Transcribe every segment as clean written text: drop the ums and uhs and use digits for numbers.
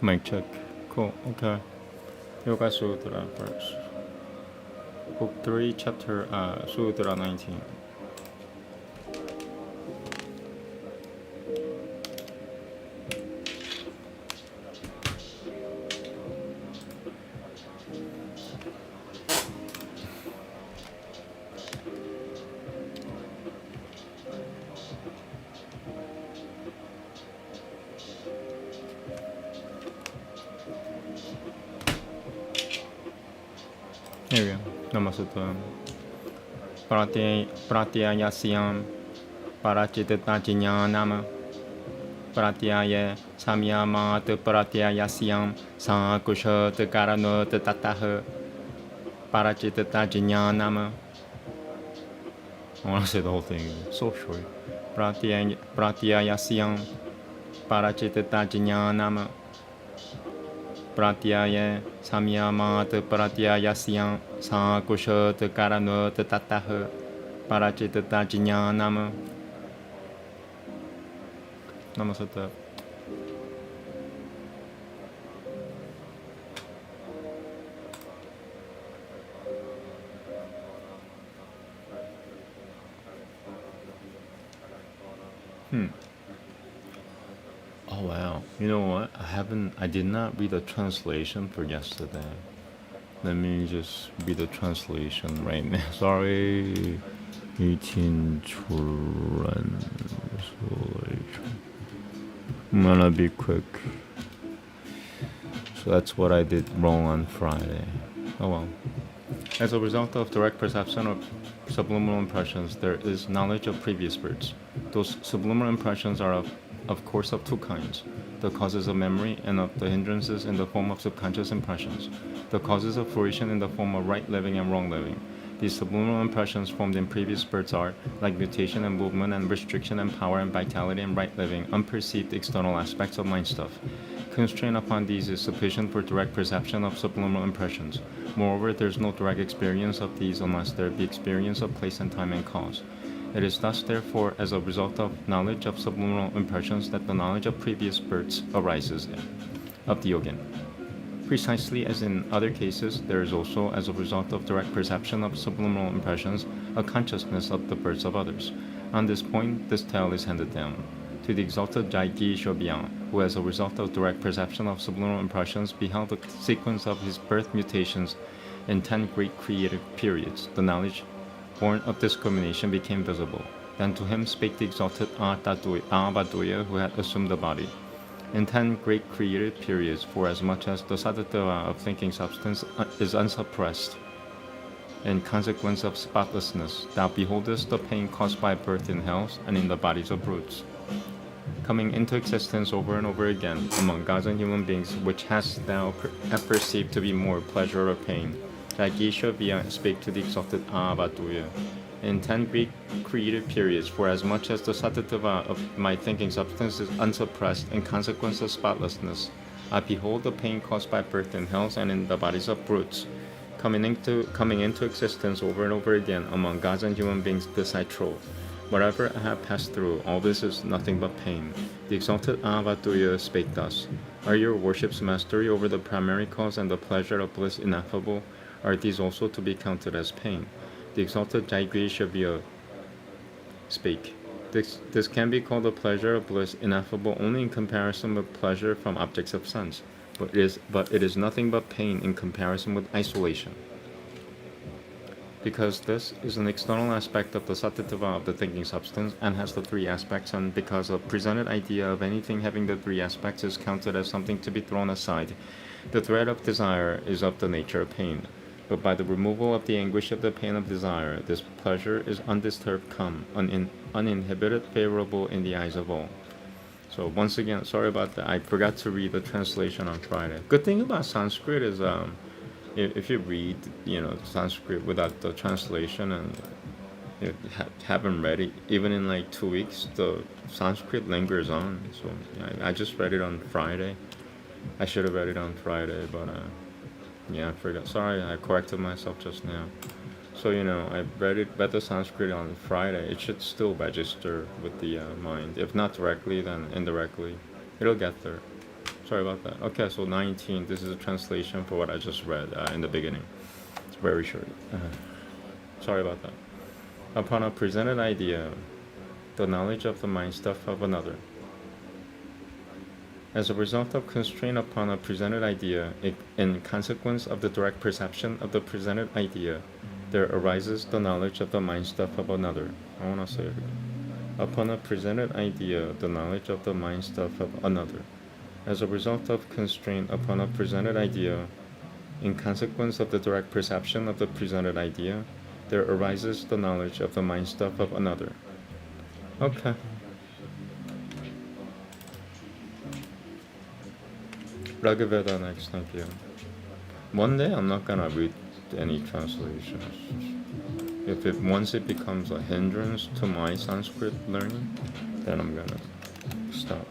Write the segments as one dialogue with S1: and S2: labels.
S1: Mic check. Cool. Okay. Yoga Sutra first. Book 3, chapter Sutra 19. Here we go. Namaste. Pratyayasyam parachittajñānam pratyaya samyamat pratyayasyam sankushat karanot tatah parachittajñānam. I want to say the whole thing. It's so short. Pratyayasyam parachittajñānam pratyaya samyamat pratyayasyam sankushat karanot tatah parachittajñānam. Namaste. Oh wow. You know what? I did not read the translation for yesterday. Let me just read the translation right now. Sorry. 18 translation. I'm gonna be quick. So that's what I did wrong on Friday. Oh well. As a result of direct perception of subliminal impressions, there is knowledge of previous births. Those subliminal impressions are of course of two kinds: the causes of memory and of the hindrances in the form of subconscious impressions, the causes of fruition in the form of right living and wrong living. These subliminal impressions formed in previous births are, like mutation and movement and restriction and power and vitality and right living, unperceived external aspects of mind stuff. Constraint upon these is sufficient for direct perception of subliminal impressions. Moreover, there is no direct experience of these unless there be experience of place and time and cause. It is thus, therefore, as a result of knowledge of subliminal impressions that the knowledge of previous births arises of the yogin. Precisely as in other cases, there is also, as a result of direct perception of subliminal impressions, a consciousness of the births of others. On this point, this tale is handed down. To the exalted Jaigi Shobyan, who as a result of direct perception of subliminal impressions beheld the sequence of his birth mutations in 10 great creative periods, the knowledge born of discrimination became visible. Then to him spake the exalted Āvaduya, who had assumed the body. In 10 great creative periods, for as much as the sattva of thinking substance is unsuppressed, in consequence of spotlessness, thou beholdest the pain caused by birth in hells and in the bodies of brutes, coming into existence over and over again among gods and human beings, which hast thou perceived to be more pleasure or pain. Jagisha spake to the exalted Āvaduya. In 10 Greek creative periods, for as much as the sattva of my thinking substance is unsuppressed in consequence of spotlessness, I behold the pain caused by birth in hells and in the bodies of brutes, coming into existence over and over again among gods and human beings. This I trow. Whatever I have passed through, all this is nothing but pain. The exalted Āvaduya spake thus: Are your worship's mastery over the primary cause and the pleasure of bliss ineffable? Are these also to be counted as pain? The exalted Jaigrishavya spake: This can be called a pleasure of bliss ineffable only in comparison with pleasure from objects of sense, but it is nothing but pain in comparison with isolation. Because this is an external aspect of the sattva of the thinking substance and has the three aspects, and because a presented idea of anything having the three aspects is counted as something to be thrown aside, the thread of desire is of the nature of pain. But by the removal of the anguish of the pain of desire, this pleasure is undisturbed, calm, uninhibited, favorable in the eyes of all. So once again, sorry about that. I forgot to read the translation on Friday. Good thing about Sanskrit is if you read, Sanskrit without the translation and you haven't read it, even in like 2 weeks, the Sanskrit lingers on. So I just read it on Friday. I should have read it on Friday, but I forgot. Sorry, I corrected myself just now. So I read the Sanskrit on Friday. It should still register with the mind. If not directly, then indirectly. It'll get there. Sorry about that. Okay, so 19. This is a translation for what I just read in the beginning. It's very short. Sorry about that. Upon a presented idea, the knowledge of the mind stuff of another. As a result of constraint upon a presented idea, in consequence of the direct perception of the presented idea, there arises the knowledge of the mind stuff of another. I want to say it again. Upon a presented idea, the knowledge of the mind stuff of another. As a result of constraint upon a presented idea, in consequence of the direct perception of the presented idea, there arises the knowledge of the mind stuff of another. Okay. Bhagavatam next, thank you. One day I'm not gonna read any translations. Once it becomes a hindrance to my Sanskrit learning, then I'm gonna stop.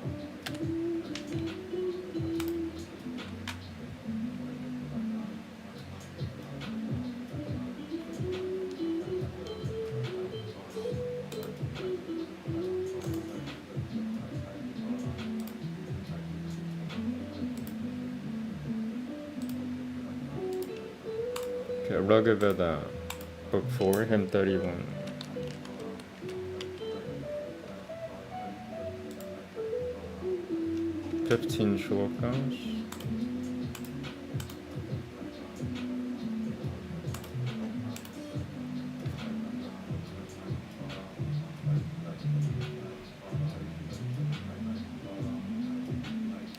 S1: Bhagavatam, Book 4, Hymn 31. Fifteen shlokas.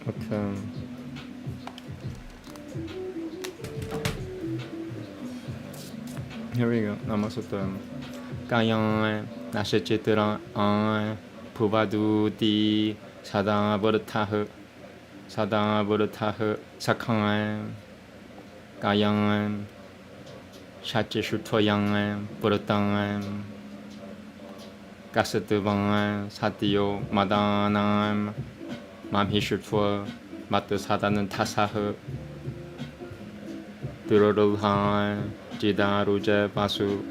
S1: Okay. Here we go. Namaste. Kayan Nashachitra Puvadudi Sada Bodhataha Sakhan Kayan Shachishutwayan Bodhatan Kasatuvan Satyo Madanam Mamhishutwa Matasadanan Tasaha Durodulhan Jidaruja Basu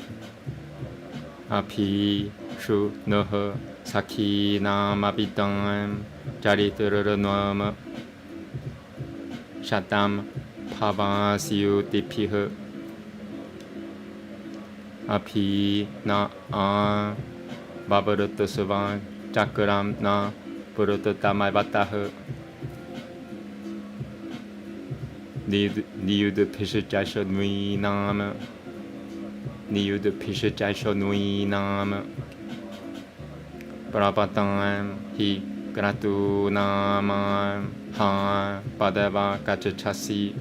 S1: Api Shu Noha Saki Namabidam Jariturunam Shatam Pavasiu Dipiha Api Na Babarutasavan Chakram Na Purutatamai Bataha Niud Pishajasha Nui Nam Niud Pishajasha Nui Nam Prabhatam Hi Gratu Nama Ha Padava Kachachasi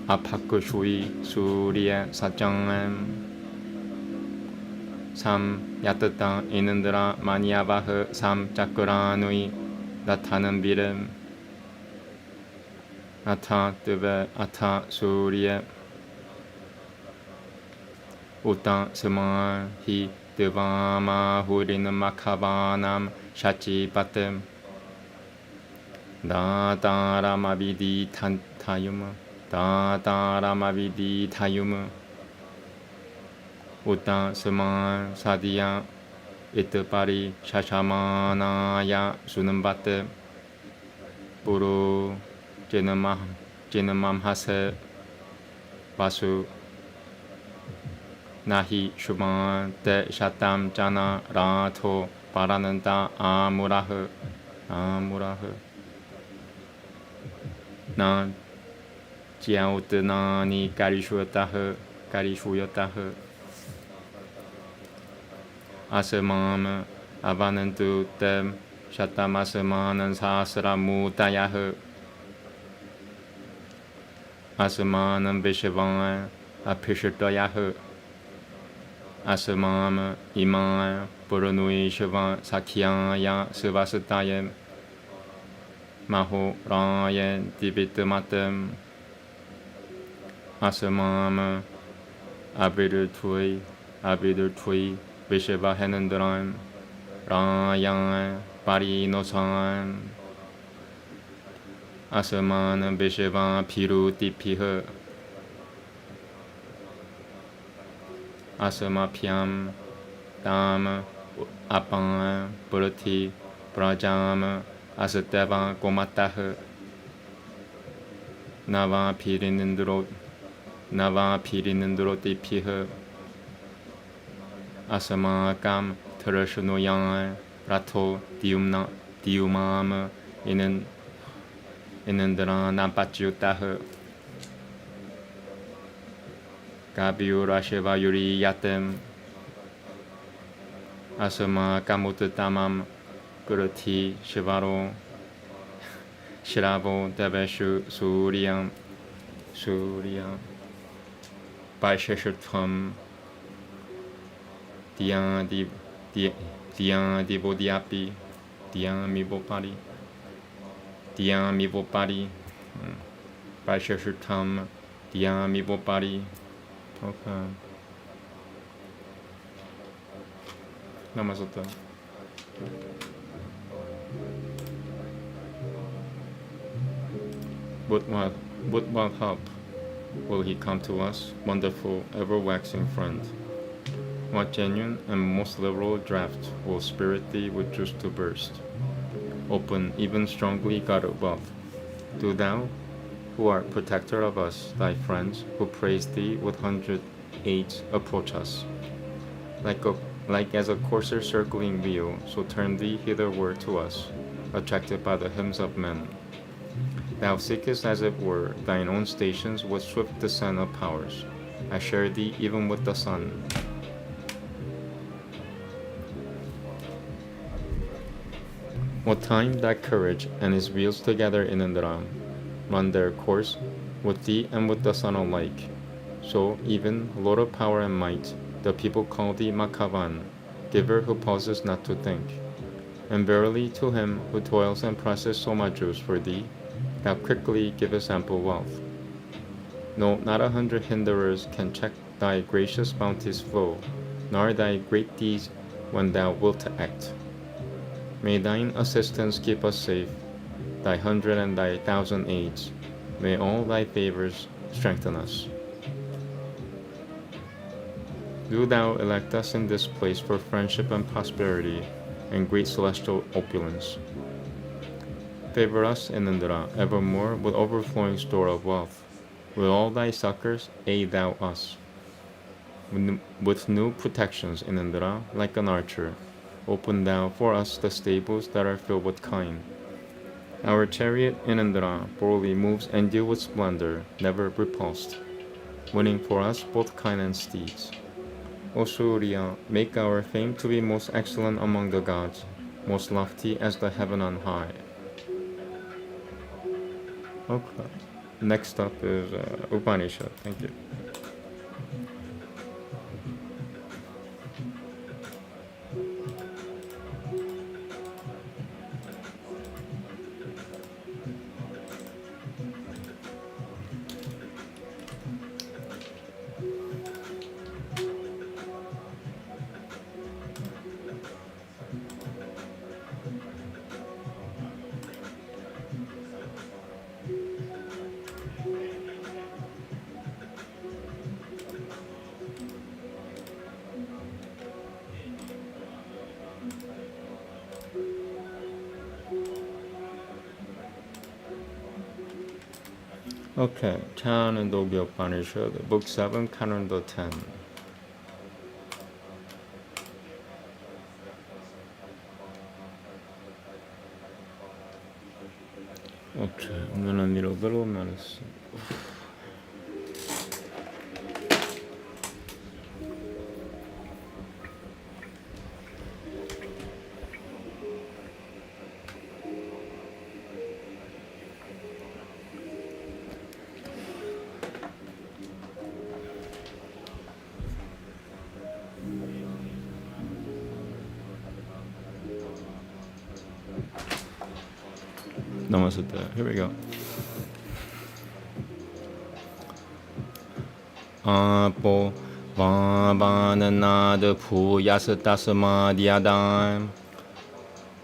S1: Apakushui Surya Sajam Sam Yatata Inandra Manyavaha Sam Chakranui Latanam Biram Atha Deva Atha Surya Uta Sama Hi Devama Hurinam Makhavanam Shachi Patem Dataramavidi Tayuma Dataramavidi Tayuma Uta Sama Sadhya Itapari Shashamanaya Sunambate Puru Jinamam Hase Vasu Nahi Shubhan De Shatam Jana Rato Parananda Amuraha Na Jiautanani Karishuyataha Asamam Avanantu Dem Shatamasaman Sasra Mutayaha Asamanam Vishavan Apishatayaha Asamam Iman Puranui Shavan Sakyaya Sivasatayam Maho Rayan Dibitamatam Asamam Abidutui Vishavahanandram Rayan Parinosan Asaman Vishava Piru Dipiha Asamapyam Dam Apan Purati Prajam Asateva Gomataha Nava Pirinindro Tipiha Asamakam Terashanoyan Rato Diumam Inindra Nampachutaha Gabiura Shiva Yuri Yatem Asama Kamutatamam Gurati Shivaro Shiravo Deveshu Suryam Vaisheshutvam Diyan Divodiapi Diyan Mivopari Vaisheshutvam Diyan Mivopari. Okay. Namaste. With what help will he come to us, wonderful, ever-waxing friend? What genuine and most liberal draught will spirit thee with juice to burst? Open, even strongly, God above. Do thou, who art protector of us, thy friends, who praise thee with 100 aids, approach us. Like as a courser circling wheel, so turn thee hitherward to us, attracted by the hymns of men. Thou seekest, as it were, thine own stations with swift descent of powers. I share thee even with the sun. What time that courage and his wheels together in Indra run their course with thee and with the sun alike. So even, Lord of power and might, the people call thee Makavan, giver who pauses not to think. And verily to him who toils and presses so much juice for thee, thou quickly givest ample wealth. No, not 100 hinderers can check thy gracious bounty's flow, nor thy great deeds when thou wilt to act. May thine assistance keep us safe, thy 100 and thy 1,000 aids. May all thy favors strengthen us. Do thou elect us in this place for friendship and prosperity and great celestial opulence. Favor us in Indra evermore with overflowing store of wealth. With all thy succors, aid thou us. With new protections in Indra, like an archer, open thou for us the stables that are filled with kine. Our chariot in Indra boldly moves endued with splendor, never repulsed, winning for us both kine and steeds. O Surya, make our fame to be most excellent among the gods, most lofty as the heaven on high. Okay. Next up is Upanishad. Thank you. Okay, Chandogya Upanishad, Book 7, Canto 10. Okay, I'm gonna need a little medicine. Namaste. Here we go. Apo Vavananad Puyasatasamadhyadam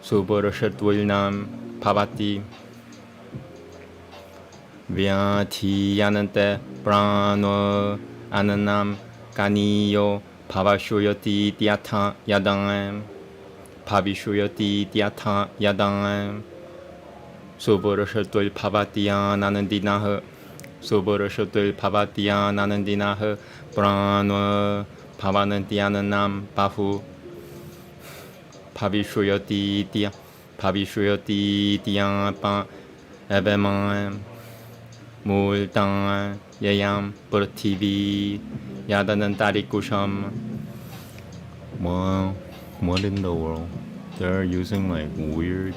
S1: Subarashatvilnam Pavati Vyatiyanante Prano Ananam Kaniyo Pavashuyati Dyatha Yadam Pavishuyati Dyatha Yadam 소버르셔들 파바티야 나는 디나흐 소버르셔들 파바티야 나는 디나흐 브라노 파바는 디아는 남 바후 파비슈여티 디야 파비슈여티 디야 빠 에베만 물땅 예얌 버티비 야다는 따리쿠샴 what in the world? They're using like weird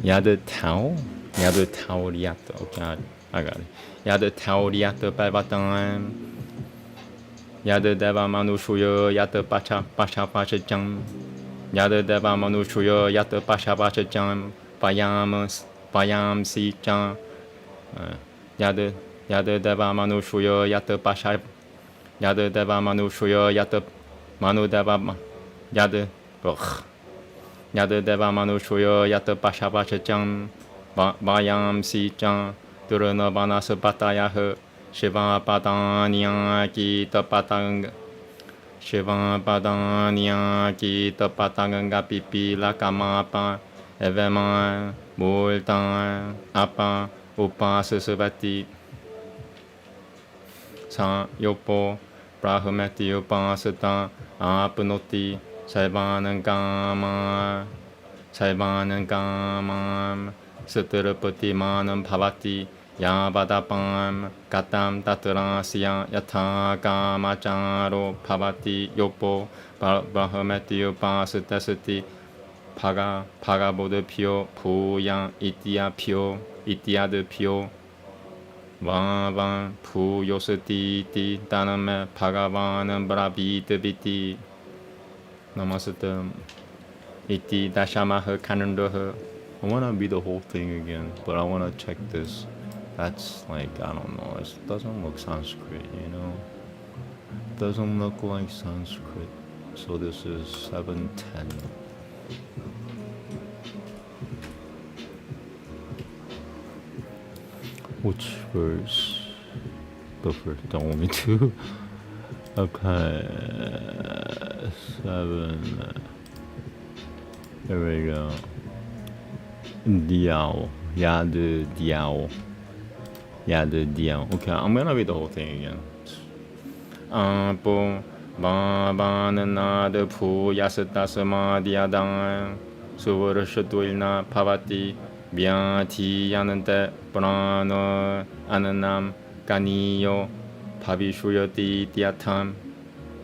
S1: 야드 타오? 야드 타오리아트. Okay, I got it. 야드 타오리아트 빨바땅 야드 데바 마누슈여 야드 빠차 빠샤장 야드 데바 마누슈여 야드 빠샤장 바얌 시장 야드 데바 마누슈여 야드 빠샤 야드 데바 마누슈여 야드 마누 데바 야드 야드 데바 마누슈여 야드 빠샤장 바얌 시장 드르너 바나스 바타야흐 시바 바다니야 기타 바탕 시바 바다니야 기타 바탕가 피피라 까마파 에베마 몰당 아빠 오빠 스스바티 사 요포 브라흐메티 오빠스타 아프노티 살바는 까마 스트르프티 마는 바바티 야바다밤 가땀 따트라시야 야타가마장로 바바티 요포 브라흐메티 오빠스타스티 파가보드 피오 부양 이티아 피오 이티아드 피오 와반 부요스티티 따르메 파가바는 브라비드비티 나마스테 이티 다샤마흐 카는도흐 I want to read the whole thing again, but I want to check this. That's like, I don't know, it doesn't look Sanskrit, you know? It doesn't look like Sanskrit. So this is 710. Which verse? The first, the only two? Okay, 7. There we go. Diao. Yad Diao. Okay, I'm gonna read the whole thing again. Po Babanana Pu Yastasama Diadang Suvarashatulna Pavati Biati Yanante Prano Ananam Kaniyo Pavishuyati Diatam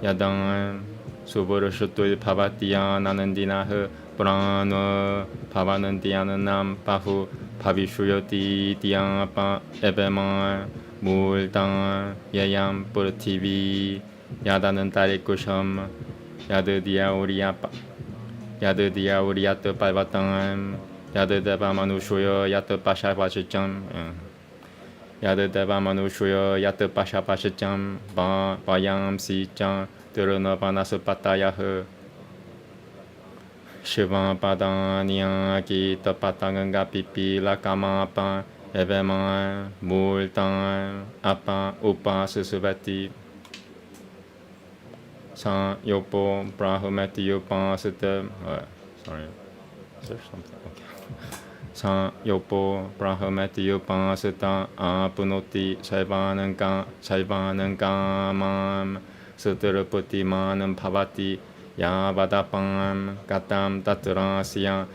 S1: Yadang Suvarashatul Pavatiya Nanandinaha Prano Pavanan Diananam Pahu Pavishuyati Diapa Ebeman Multan Yayam Purtivi Yadanan Tarikusham Yadu Diauriapa Yadu Diauriata Pavatan Yadu Deva Manushuyo Yata Pasha Pacham Yadu Deva Manushuyo Yata Pasha Pacham Bayam Si Chan Turuna Panasupatayahu Shiva Padanya Kita Patanga Pipi Lakamapa Evema Multan Apa Upa Susuvati San Yopo Brahumati Yopa Sutta sorry, is there something? Okay. San Yopo Brahumati Yopa Sutta Apunoti Saivananga Mam Sutraputi Manam Pavati Yavadapam Gatam Tatrasya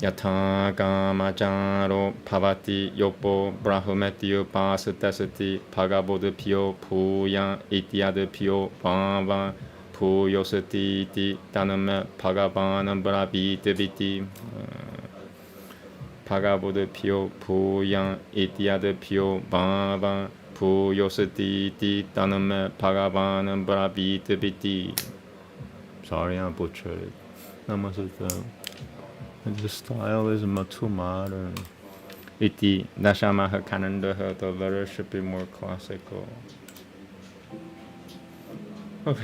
S1: Yathagamacharo Pavati Yopo Brahumeti Upastasati Pagabodu Pio Puya Ityad Pio Pava Puyosati Iti Taname Pagavanam Brabitaviti Pagabodu Pio Puya Ityad Pio Pava Puyosati Iti Taname Pagavanam Brabitaviti. Sorry, I butchered it. Namaste. The style is too modern. Iti Dashamaha Kanandaha, the letter should be more classical. Okay.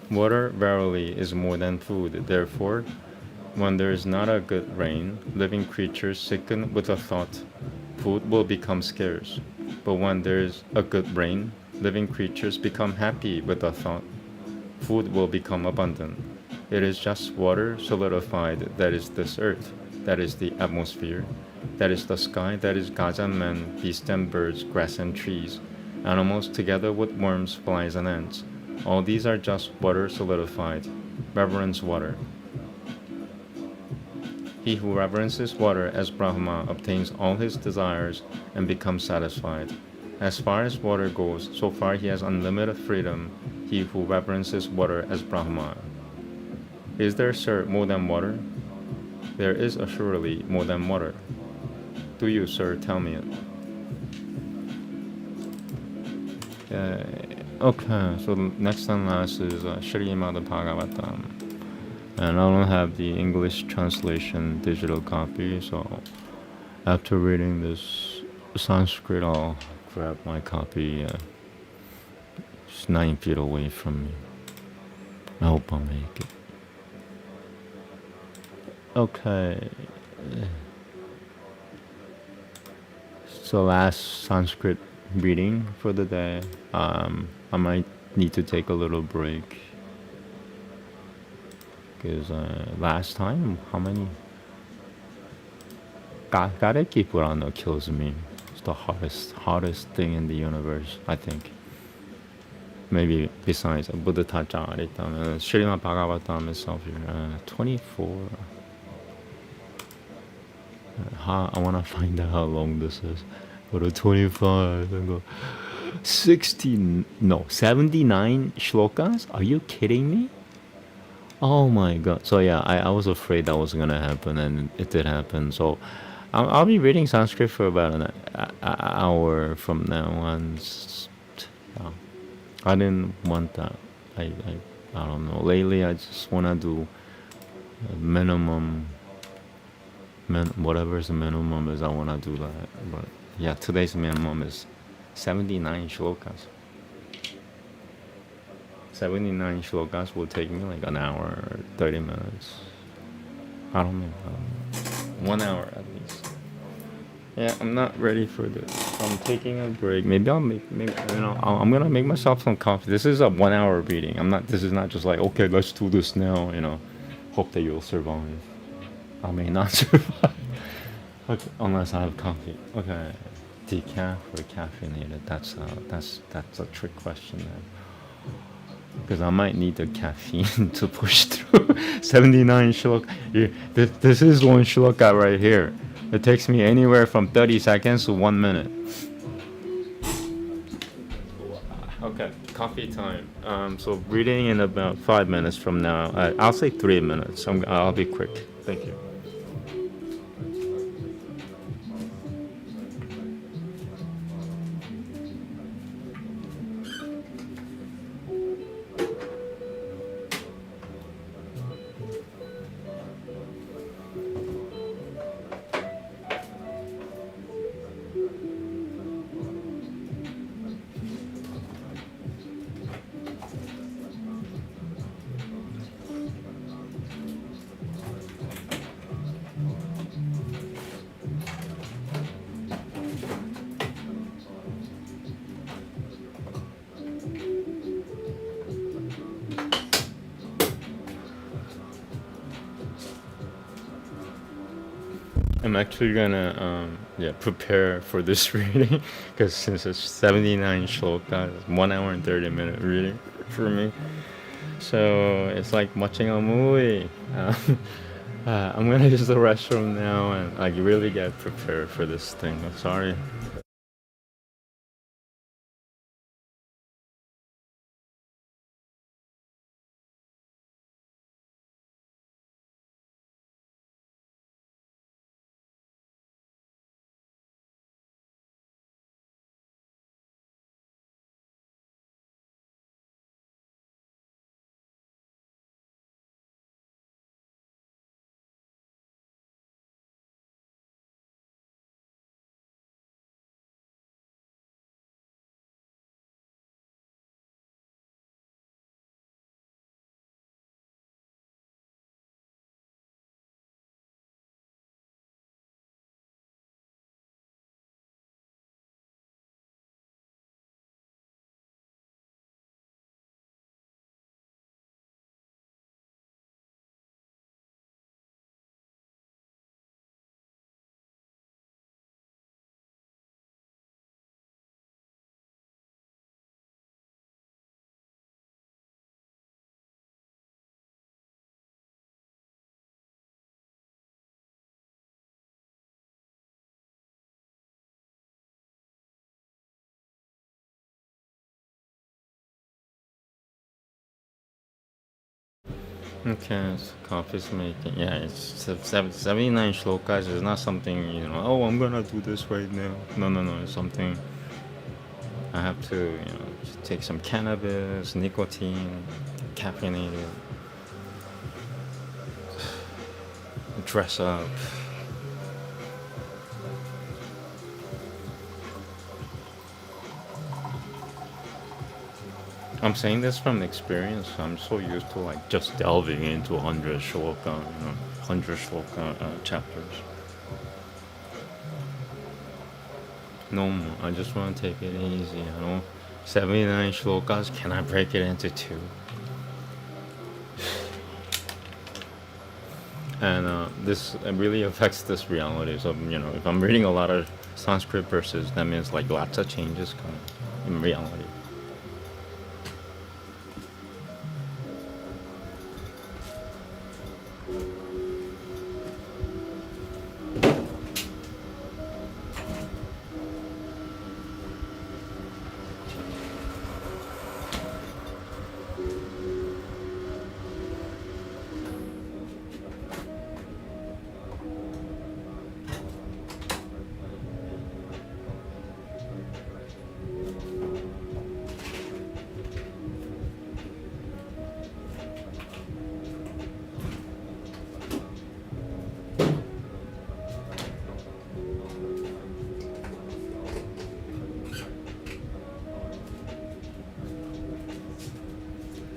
S1: Water verily is more than food. Therefore, when there is not a good rain, living creatures sicken with a thought. Food will become scarce. But when there is a good rain, living creatures become happy with a thought. Food will become abundant. It is just water solidified. That is this earth. That is the atmosphere. That is the sky. That is gods and men, beasts and birds, grass and trees, animals together with worms, flies, and ants. All these are just water solidified. Reverence water. He who reverences water as Brahma obtains all his desires and becomes satisfied. As far as water goes, so far he has unlimited freedom, he who reverences water as Brahma. Is there, sir, more than water? There is assuredly more than water. Do you, sir, tell me it? Okay, so next and last is Srimad Bhagavatam. And I don't have the English translation digital copy, so after reading this Sanskrit, I'll grab my copy. It's 9 feet away from me. I hope I'll make it. Okay. So last Sanskrit reading for the day. I might need to take a little break. Because last time, how many? Gareki Purana kills me. It's the hardest thing in the universe, I think. Maybe besides Buddha Taccharita, Srimad Bhagavatam itself here, 24. I want to find out how long this is. Go to 25 and go 79 shlokas? Are you kidding me? Oh my god. So yeah, I was afraid that was gonna happen, and it did happen. So I'll be reading Sanskrit for about an hour from now on. Yeah. I didn't want that. I don't know. Lately, I just want to do minimum, whatever's the minimum is, I want to do that. But yeah, today's minimum is 79 shlokas. 79 shlokas will take me like an hour or 30 minutes. I don't know. 1 hour at least. Yeah, I'm not ready for this. I'm taking a break. Maybe I'm gonna make myself some coffee. This is a 1 hour reading. This is not just like, okay, let's do this now, hope that you'll survive. I may not survive. Okay, unless I have coffee. Okay. Decaf or caffeinated? That's a trick question then. Because I might need the caffeine to push through 79 shloka. This is one shloka right here. It takes me anywhere from 30 seconds to 1 minute. Okay, coffee time. So reading in about 5 minutes from now. I'll say 3 minutes. I'll be quick. Thank you. I'm actually gonna prepare for this reading because since it's 79 shlokas, 1 hour and 30-minute reading for me, so it's like watching a movie. I'm gonna use the restroom now and like really get prepared for this thing. I'm sorry. Okay, so coffee's making. Yeah, it's 79 shlokas is not something, oh, I'm gonna do this right now. No. It's something I have to, take some cannabis, nicotine, caffeinated, dress up. I'm saying this from experience. I'm so used to like just delving into 100 shloka, 100 shloka chapters. No more. I just want to take it easy. 79 shlokas. Can I break it into two? And this really affects this reality. So if I'm reading a lot of Sanskrit verses, that means like lots of changes coming in reality.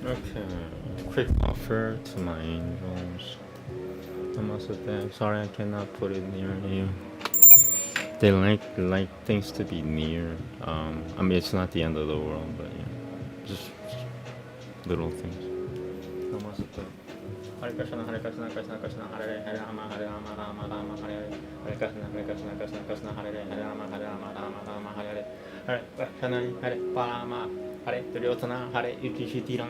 S1: Okay, quick offer to my angels. Namaste. I'm sorry I cannot put it near you. They like things to be near. I mean, it's not the end of the world, but just little things. Namaste. Hare Krishna, Hare Krishna, Krishna Krishna, Hare Hare, Hare Rama, Hare Rama, Rama Rama, Hare Hare, Hare Krishna, Hare Krishna, Krishna Krishna, Hare Hare, Hare Rama, Hare Rama, Rama Rama, Hare Hare, Hare Krishna, Hare Parama, Hare Duryodhana, Hare Yudhishthira.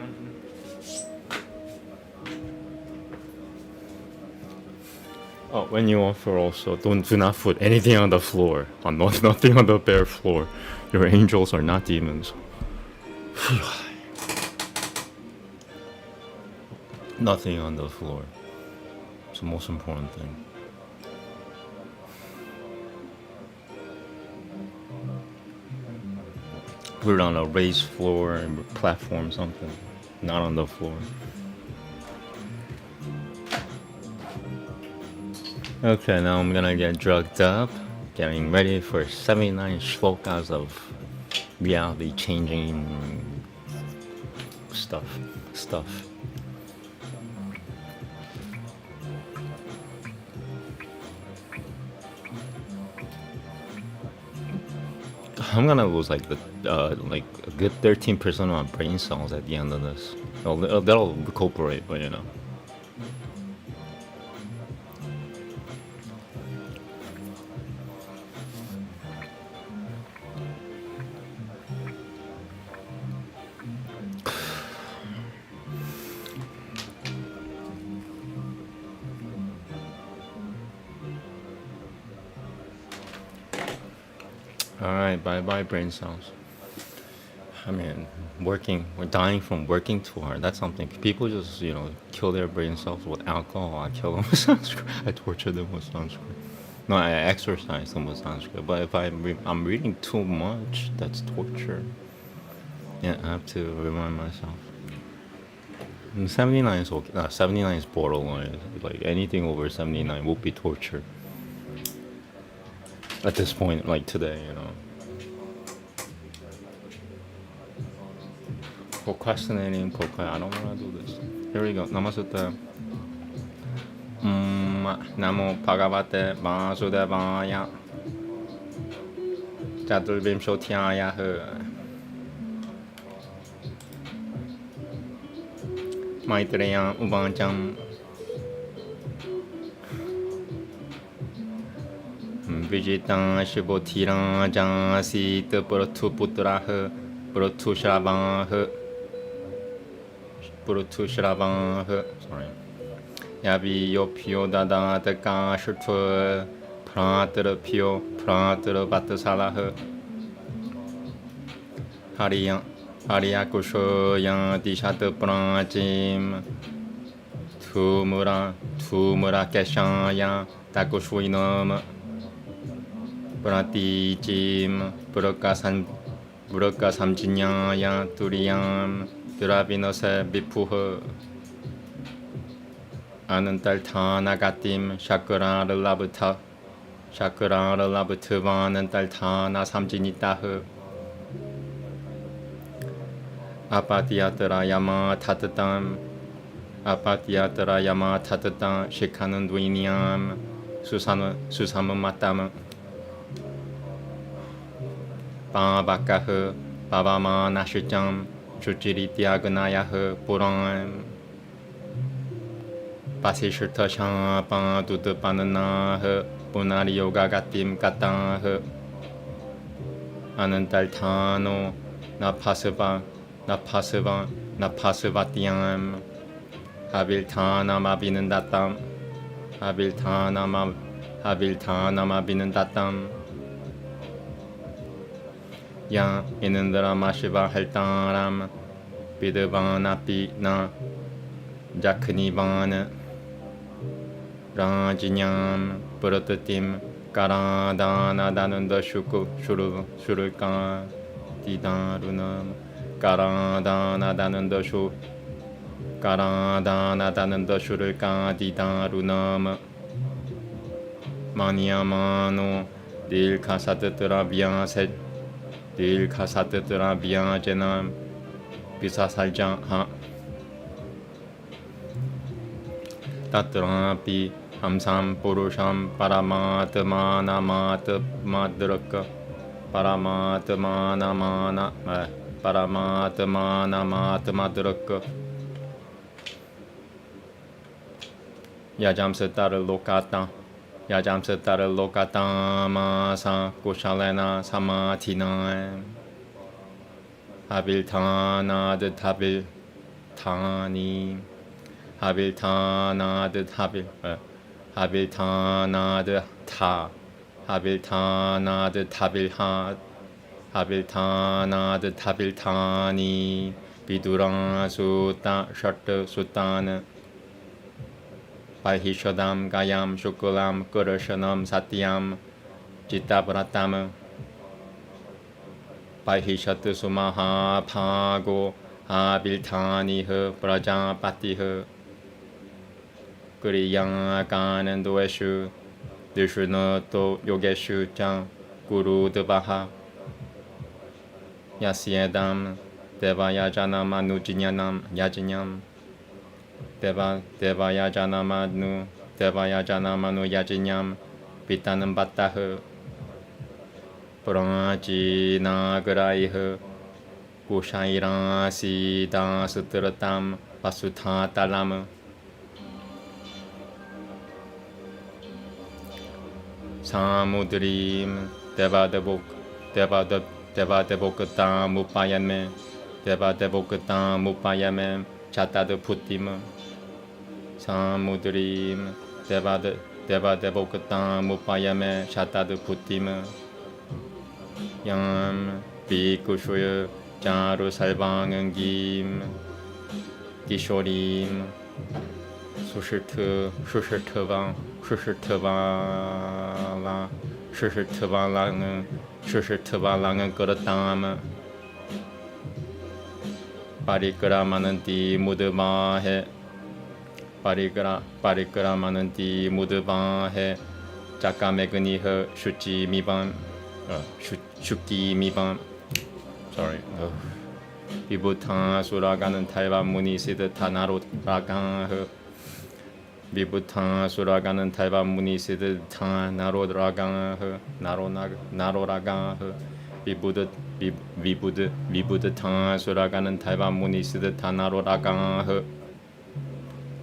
S1: Oh, when you offer also, do not put anything on the floor, nothing on the bare floor. Your angels are not demons. Nothing on the floor. It's the most important thing. Put it on a raised floor, platform, something. Not on the floor. Okay, now I'm gonna get drugged up, getting ready for 79 shlokas of reality changing stuff. I'm gonna lose like a good 13% of my brain cells at the end of this. That'll recuperate, but Alright, bye brain cells. I mean, we're dying from working too hard. That's something. People just, kill their brain cells with alcohol. I kill them with Sanskrit. I torture them with Sanskrit. No, I exercise them with Sanskrit. But if I'm reading too much, that's torture. Yeah, I have to remind myself. 79 is okay. 79 is borderline. Like anything over 79 will be torture. At this point, like today, Procrastinating, I don't want to do this. Here we go. Namaste. Namo Bhagavate Vasudevaya Chaturvimshotyaya Maitreya Uvacham Vijita Shibotira Jasit Puratu Putrah Puratu Shravah sorry Yabi Yopio Dada Taka Shutwa Pratra Pio Pratra Vatasalah Hariya Kusho Yan Dishat Prajim 투무라 깨샹야 다쿠슈이놈 브라티짐 브르카 삼진야야 두리얌 드라비너세 비푸흐 아는딸 타나가팀 샤크라를 라브트바는 딸 타나 삼진이따흐 아파티아트라 야마 타트땀 시카는 두이니암 수삼은 맞담 바바카흐 바바마 나시점 주지리 디아그나야흐 보람 바시슈터 샤바 두드바는나흐 보나리 요가 가팀 까따흐 아는 딸 타노 나파스바티암 하빌타나 마비는 다땀 하빌타나 마비는 다땀 야 이는드라 마시바 할타람 비드바나피나 자크니바나 라지냠 브르트팀 까라다나다는더 슈르까 디다루남 까라다나다는더 슈르까 디다루남 마니아마노 딜카사트라 비아제남 비사살장하 따트라피 함삼 보루샴 파라마트마나마트마드르카 파라마트마나마트마드르카 야잠스타를 로카타 마사 고샬레나 사마티나 하빌타나드 타빌타니 하빌타나드 타빌타니 비두랑 수타 셔트 수타는 발히셔담 가얌 슈클람 그르셔넘 사티얌 지타브라탐 발히셔트 수마하 파고 하빌타니흐 브라자파티흐 그리양아가는 도에슈 드슈너또 요게슈 짱 구루드바하 야시에담 데바야자나마누지냐남 야지냠 데바야자나마누 야지냠 비타는 바타흐 브라지나그라이흐 구샤이라시다 스트르탐 바수타탈람 사무드림 데바데보크타 무파야메 차타드 푸티무 사무드림 데바데보크타 무파야메 차타드 푸티무 얌 비쿠슈여 자루 살방은 김 기쇼림 슈슈트바랑은 그렇다면 파리그라마는 디 무드바해 파리그라마는 디 무드바해 자카메그니흐 슈키미반 sorry 비부타 수라가는 탈바 무니시드 타나로라강흐 비부타 수라가는 탈바 무니시드 타나로라강흐 나로라강흐 비부드 타 수라가는 탈바 무니시드 타나로라강흐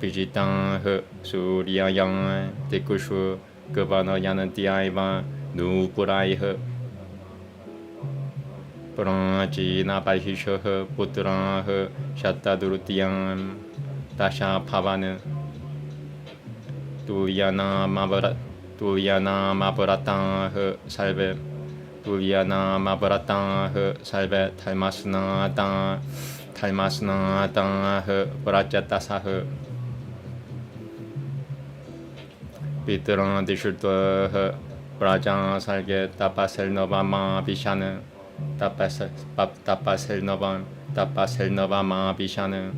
S1: 비지탕흐 수리아양 데쿠슈 그바너야는 디아이바 누브라이흐 브라지나 발히셔흐 부트라흐 샤타두르티양 다샤 파바는 두리아나 마브라타흐 살베 두리아나 마브라타흐 살베 탈마스나타흐 브라자타사흐 비트랑 디슈트 브라장 살게 타파셀노바마 비샤는 타파셀노바마 비샤는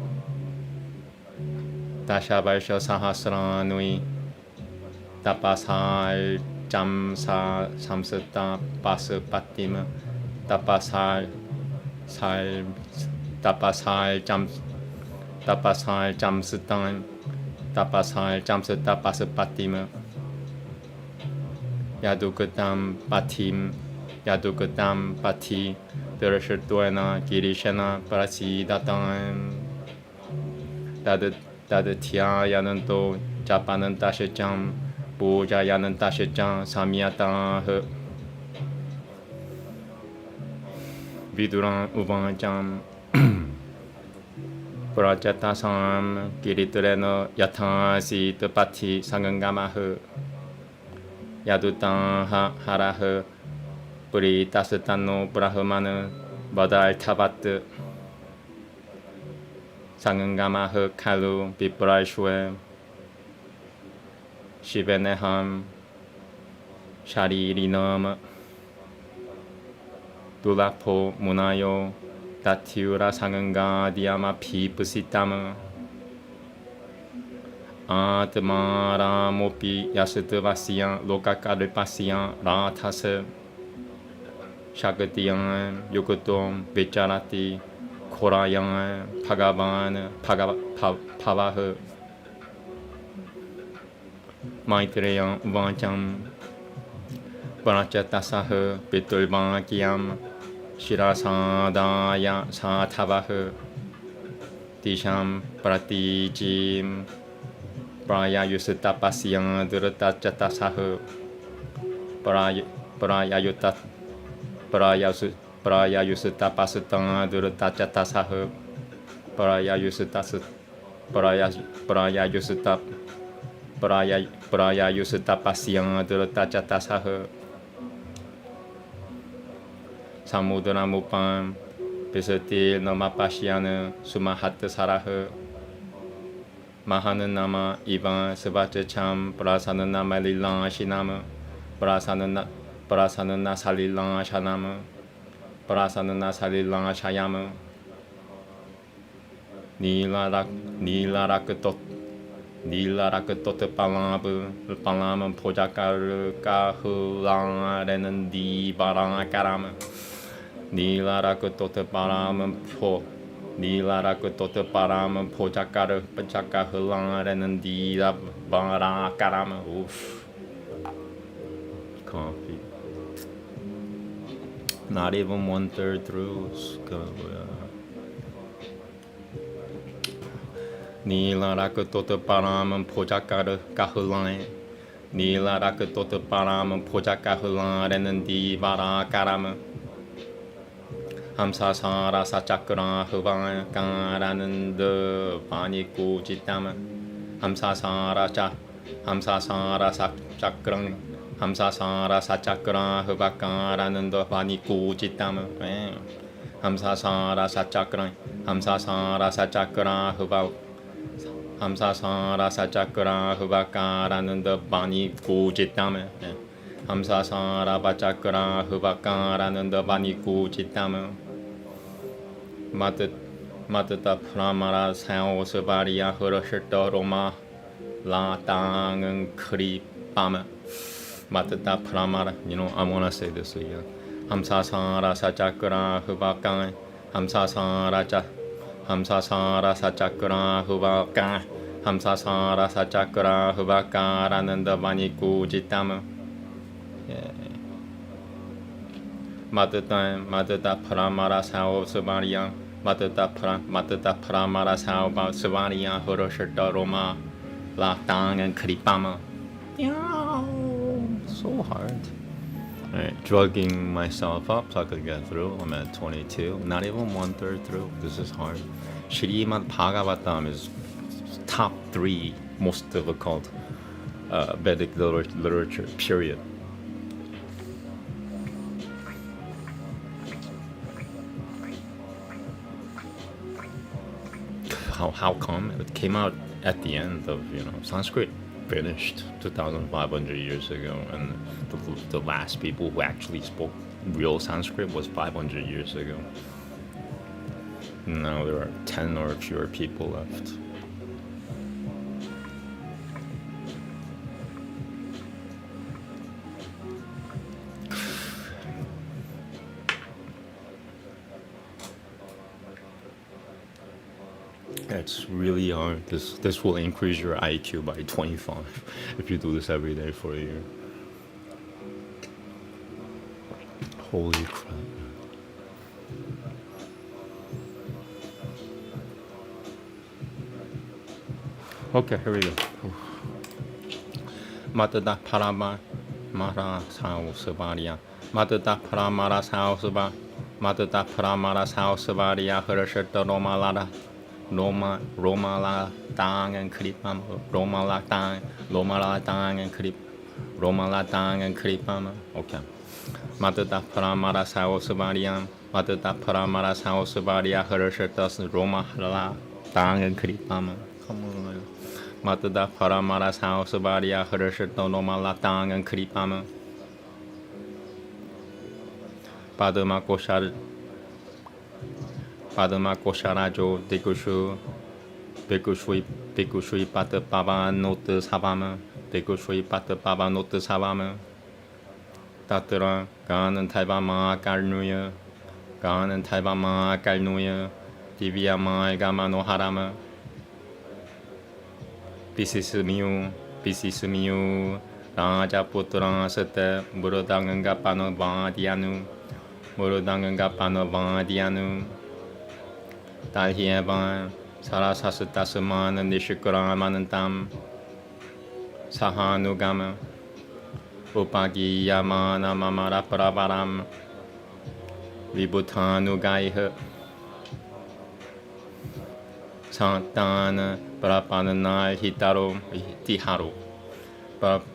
S1: 다샤발쇼 사하스라누이 타파살 잠사 삼스타 바스 빠티마 타파살 잠스탄 타파살 잠스타 바스 빠티마 야두그담 파티 드르셔도에나 기리샤나 파라시다탄 따드티아야는 또 자파는 다시짱 부자야는 다시짱 사미야탄 비두랑 우방짱 브라자타삼 기리트레너 야타시 뜨파티 상은가마흐 야두땅 하라흐 뿌리 따스탄노 브라흐마는 버달 타바트 상은가마흐 칼루 비브라이슈에 시베네함 샤리리너무 둘라포 무나요 다티우라 상은가 디아마 피부시타무 아트마라 모피 야스트 바시양 로카카를 바시양 라타스 샤그티양 요크톰 베차라티 코라양 파바흐 마이트레양 우반짱 브라차타사흐 비툴바키얌 시라사다야 사타바흐 디샴 프라티짐 Praya yusita pasyang durata jatasahu Praya yusita pasutang durata jatasahu Praya yusita pasyang durata jatasahu Samudra mupam Pisati nama pasyana sumahat sarahu 마하는 나마 이방 스바트 참 브라사는 나마 릴랑 시나무 브라사는 나 살릴랑 샤나무 브라사는 나 살릴랑 샤야무 닐라라크 또 팔라무 포자카르 까흐랑아레는 디바랑 까라무 닐라라크 또 팔라무 포 니라라크 또트 바람은 포자카르 뻔자카 흘랑아래는 니라 바라 까라면 우프 coffee not even 1/3 through 니라라크 또트 바람은 포자카르 까흘랑에 니라라크 또트 바람은 포자카 흘랑아래는 니바라 까라면 함사사라 사차크라 흐방까라는 드 바니쿠 지땀은 함사사라 사차크랑 함사사라 사차크라 흐바까라는 드 바니쿠 지땀은 함사사라 사차크랑 함사사라 사차크라 흐바까라는 드 바니쿠 지땀은 함사사라 바차크라 흐바까라는 드 바니쿠 지땀은 마트타 프라마라 사오스바리아 흐르셔터 로마 라땅은 크리빠마 마트타 프라마라 you know I wanna say this again 함사사라 사차크라 흐바까 함사사라 사차크라 흐바까 함사사라 사차크라 흐바까라는 더 많이 꾸짓담은 마트타 프라마라 사오스바리아 마트타 프라마라 사오바 스바리아 흐르셔터 로마 라땅은 크리빠마 so hard. Alright, drugging myself up so I could get through. I'm at 22, not even 1/3 through. This is hard. Srimad Bhagavatam is top 3 most difficult Vedic literature, period. How come? It came out at the end of Sanskrit. finished 2,500 years ago, and the last people who actually spoke real Sanskrit was 500 years ago. Now there are 10 or fewer people left. It's really hard. This will increase your IQ by 25 if you do this every day for a year. Holy crap. Okay, here we go. Matata parama mara sausavaria. Matata paramara sausava. Matata paramara sausavaria. Hersheta romalada. Roma la tang and kripam. Roma la tang. Roma la tang and krip. Roma la tang and kripam. Okay. Matata paramara sausavaria. Matata paramara sausavaria. Hersheta Roma la tang and kripam. Come on. Matata paramara sausavaria. Hersheta Roma la tang and kripam. Padma kosharajo dekushu bekushui pata pava not savama bekushui pata pava not savama tatara gan and taiva ma karnuya gan and taiva ma karnuya divya ma gamano harama pisismiu raja putra sata murudanganga pano vadianu Talhievan Sarasasutasman Nishikuramanantam Sahanugama Upagiyamana Mamara Pravaram Vibhutanugaiha Santana Prapananai Tiharo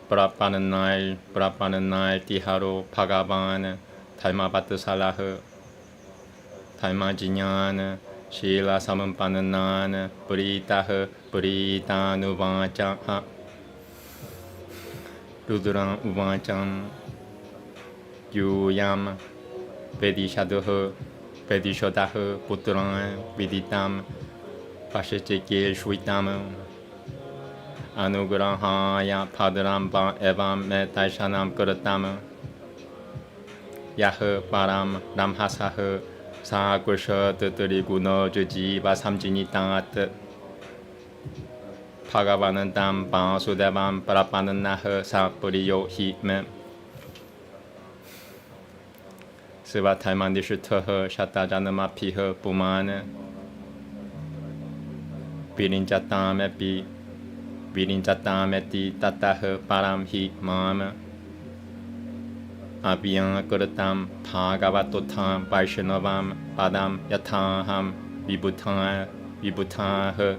S1: Prapananai Tiharo Bhagavan Taimabatasalah Taimajinyan Shila Samanpanana Puritaha Puritanuvacha Rudran Uvacham Yuyam Vedishadaha Vedishodaha Putran Viditam Pashacheke Shwitam Anugrahaya Padram Evam Metaishanam Kuratam Yaha Param Ramhasaha Sakusha Tuturiguno Jujiva Samjinitat Bhagavanandam Basudevam Parapananaha Sapuriyo Hitme Sivataimanishutaha Shatajanamapiha Pumana Virinjatameti Tataha Param Hitmama Abhyang Kuratam Bhagavatotam Vaishnavam Padam Yataham Vibhutaha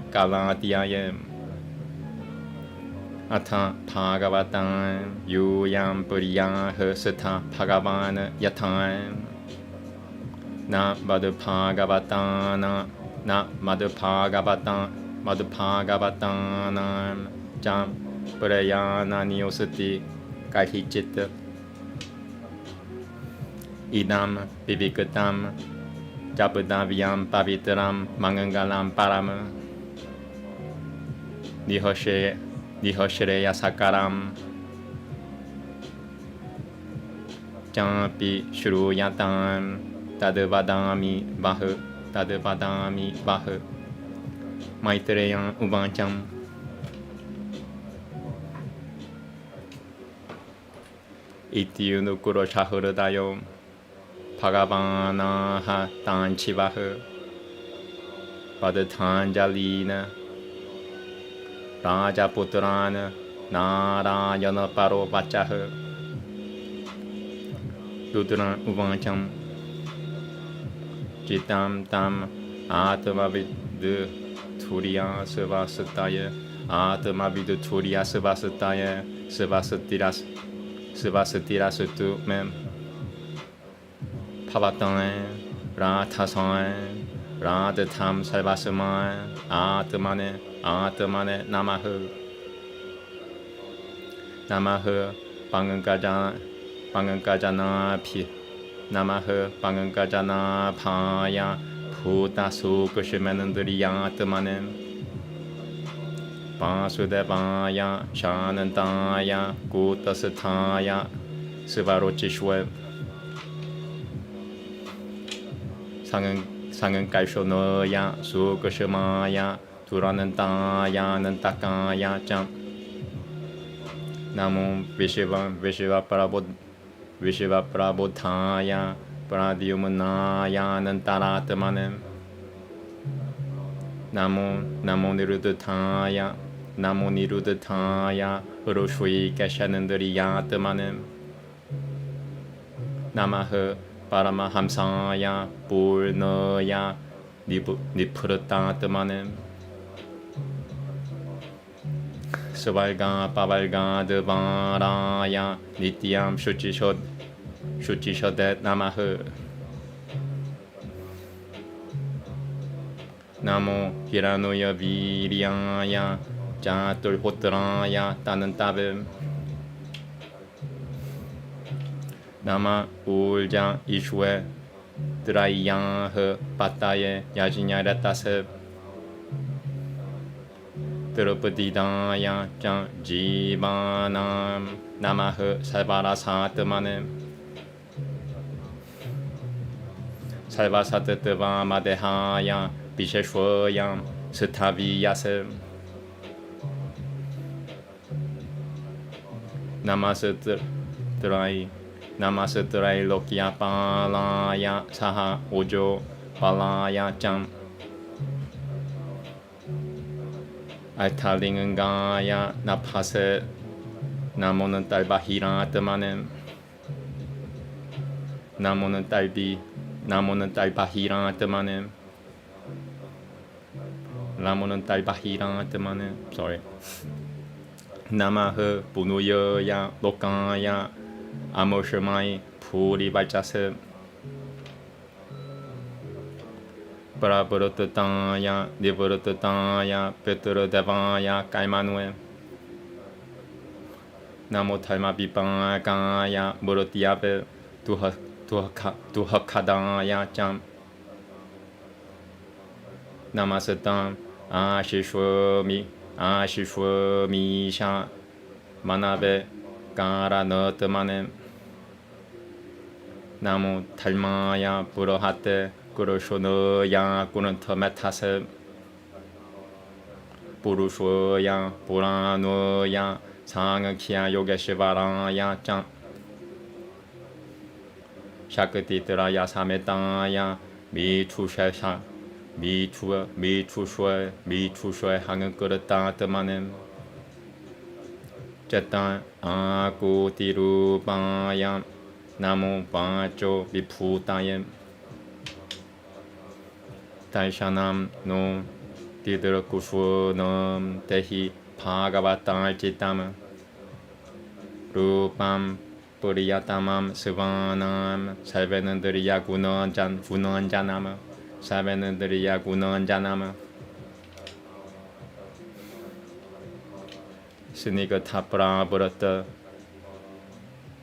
S1: Galadhyayam Atha Bhagavatam Yuyam Puryaha Sata Bhagavan Yatam Na Madhupagavatana Na Madhupagavatanam Jam Purayana Niyosati Kahichita Idam Vivikatam Jabudavyam Pavitram Mangangalam Param Nihoshereya Sakaram Jampi Shruyatam Tadvadami Vahu Maitreyan Uvacham Ityunukuro Shahuradayo Bhagavanaha Tanchivaha Padatanjalina Rajaputrana Narayana Paro Vachaha Rudran Uvacham Jitam Tam Atmavidu Turiya Savasataya Atmavidu Turiya Savasataya Savasatira Mem Pavatan Rathasan Radhatam Sarvasaman Atmane Namaha Namaha Pangangajana Pi Namaha Pangangajana Paya Bhutasu Kushimanandriyatmanem Vasudevaya Shanantaya Kutasthaya Sivarochishwe Sangankaishonoya Sukashimaya Turanantaya Nantakaya Jam Namo Vishiva Prabodhaya Pradyumanaya Nantaratmanem Namo Niruddhataya Urushvi Kashanandriyatmanem Namaha Paramahamsaya Purnaya Nipuratatmanem Svalga Pavalga Devaraya Nityam Shuchishodet Namaha Namo Hiranoya Viryaya Jaturhotraya Tanantabem Nama Ulja Ishwe Drayah Pataye Yajinyarataseb Drupadidaya Jivanam Namaha Sarvarasatmanem Sarvasatava Madehaya Visheshwayam Suthaviyasem Namasutrai Lokya Palaya Saha Ojo Palaya Jam Altalingangaya Naphase Namonantal Bahiratmanem Namonantal Bahiratmanem sorry. Namaha Punuyaya Lokaya Amoshamai Puri Vajase Prabhutataya Devaratataya Petradevaya Kaimanue Namo Thalma Vipangaya Murutiabe Tuhakadaya Jam Namasatam Ashishwami Sha Manabe Karanatmanem Namo Thalmaya Purahate Kurushonoya Kunantamatase Purushoya Puranoya Sangakya Yogeshivaraya Jam Shakatitraya Sametaya Michushoy Hangakuratamanem Jatan Akutirupayam Namo Vacho Viputayam Taishanam no Tidrakushunam Tehi Bhagavatam Chitam Rupam Puriyatamam Sivanam Sarvanandriya Gunanjanam Sarvanandriya Gunanjanam Sinikatapra Burata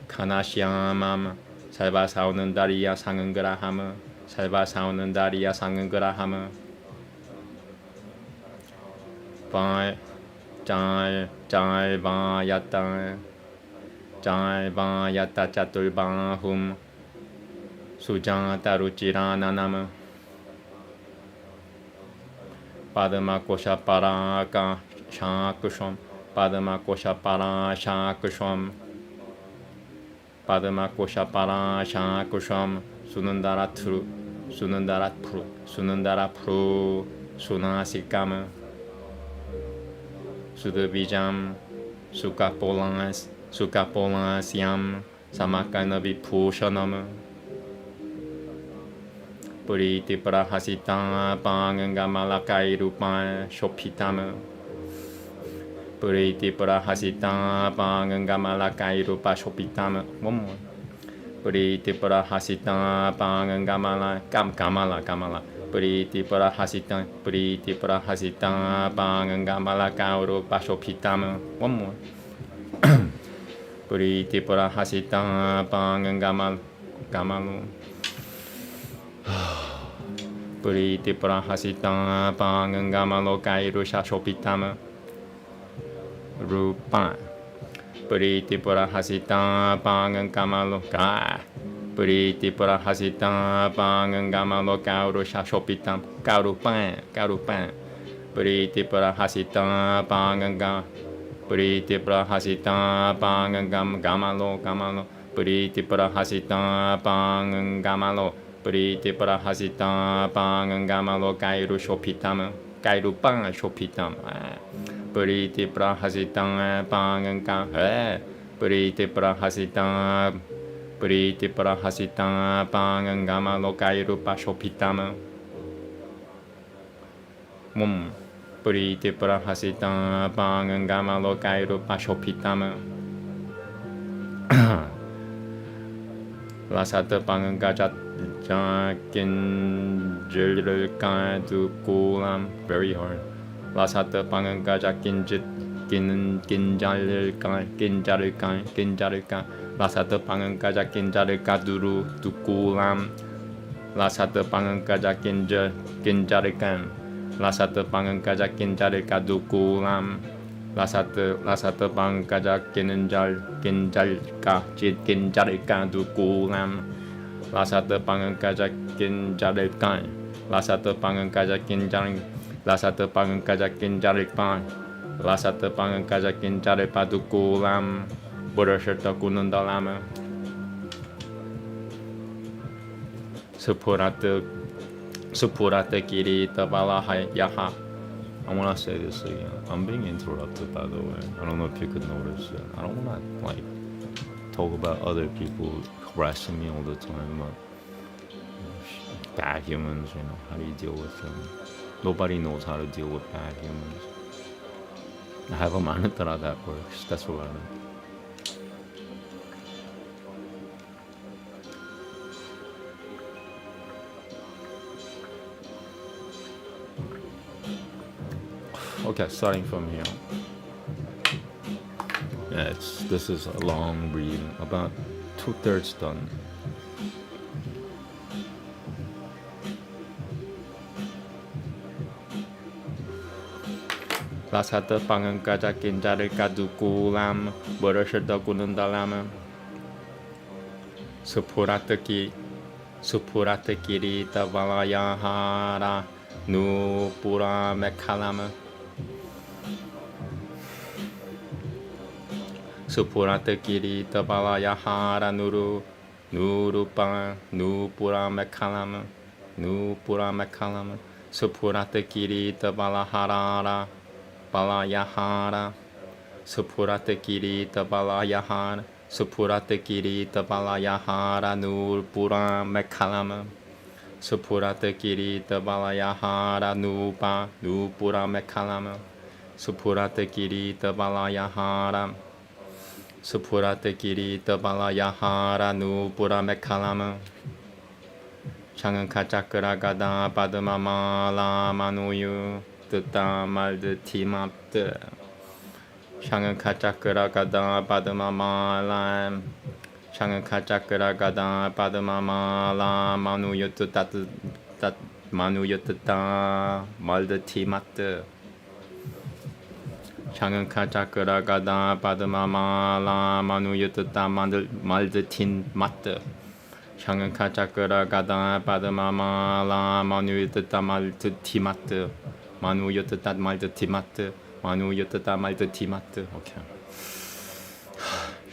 S1: Kanashyamam Sarvasaunandariya Sangangrahama Sarvasaunandariya Sangangrahama Jai Vayata Chaturbahum Sujata Ruchirananam Padma Kosha Paraka Shakusham Padma Kosha Para Shakusham Padma Kosha Para Shakusham Sunandaratru Sunasikama Sudabijam Sukapolans Yam Samakana Vipushanam Puriti Prahasita Pangangamalakai Rupa Shopitama Puriti Prahasita Pangangamalakai Rupa Shopitama. One more. Puriti Prahasita Pangangamala Kamala Priti Prahasita Pangangamalakai Rupa Shopitama. One more. Puriti Purahasita Pangan Gamalu Puriti Purahasita Pangan Gamalo Kairu Shashopitama Rupa Puriti Purahasita Pangan Gamalo Ka Puriti Purahasita Pangan Gamalo Kauru Shashopitam Karupan Puriti Purahasita Pangan Puriti Prahasita Pangan Gamalo Puriti Prahasita Pangan Gamalo Puriti Prahasita Pangan Gamalo Kairu Shopitam Kairu Pang Shopitam Puriti Prahasita Pangan Puriti Prahasita Puriti Prahasita Pangan Gamalo Kairu Pashopitam Puriti Prahasita Pangan Gamalo Kairu Pashopitam Lasata Pangan Gajat Jakinjil Du Kulam. Very hard. Lasata Pangan Gajat Ginjalkan Lasata Pangan Gajat Ginjalka Duru Du Kulam. Lasata Pangan Gajat Ginjalkan Lasata Pangan Gajat Ginjalka Du Kulam. Lasata Pangan Gajat Ginjalka Du Kulam. Lasata Pangan Gajat Ginjalkan Lasata Pangan Gajat Ginjalkan Lasata Pangan Gajat Ginjalkan Lasata Pangan Gajat Ginjalka Du Kulam. Bodhisattva Kunundalama Supurata Kirita Valahayaha. I want to say this again. I'm being interrupted, by the way. I don't know if you could notice it. I don't want to talk about other people harassing me all the time, but bad humans, how do you deal with them? Nobody knows how to deal with bad humans. I have a mantra that works. That's what I know. Okay, starting from here. Yeah, this is a long reading, about 2/3 done. Lasata Pangan Gajat Ginjalka Du Kulam. Bodhisattva Kunundalama Supurata Kirita Valayahara Nupura Mekalama Supurata Kirita Valayahara Nurupa Nupura Mekalama Supurata Kirita Valayahara Supurata Kirita Valayahara Supurata Kirita Valayahara Nupura Mekalama Supurata Kirita Valayahara Nupura Mekalama Supurata Kirita Valayahara Supurata Kirita Valayahara Nupura Mekalama Changanka Chakra Gada Padma Mala Manuyu Tutta Malde Timapte Changanka Chakra Gada Padma Mala Changanka Chakra Gada Padma Mala Manuyu Tutta Malde Timapte Changanka Chakra Gada Padma Mala Manuyu Tutta Malde Timapte Changanka Chakra Gada Padma Mala Manuyu Tutta Malde Timapte Manuyu Tutta Malde Timapte Manuyu Tutta Malde Timapte. Okay.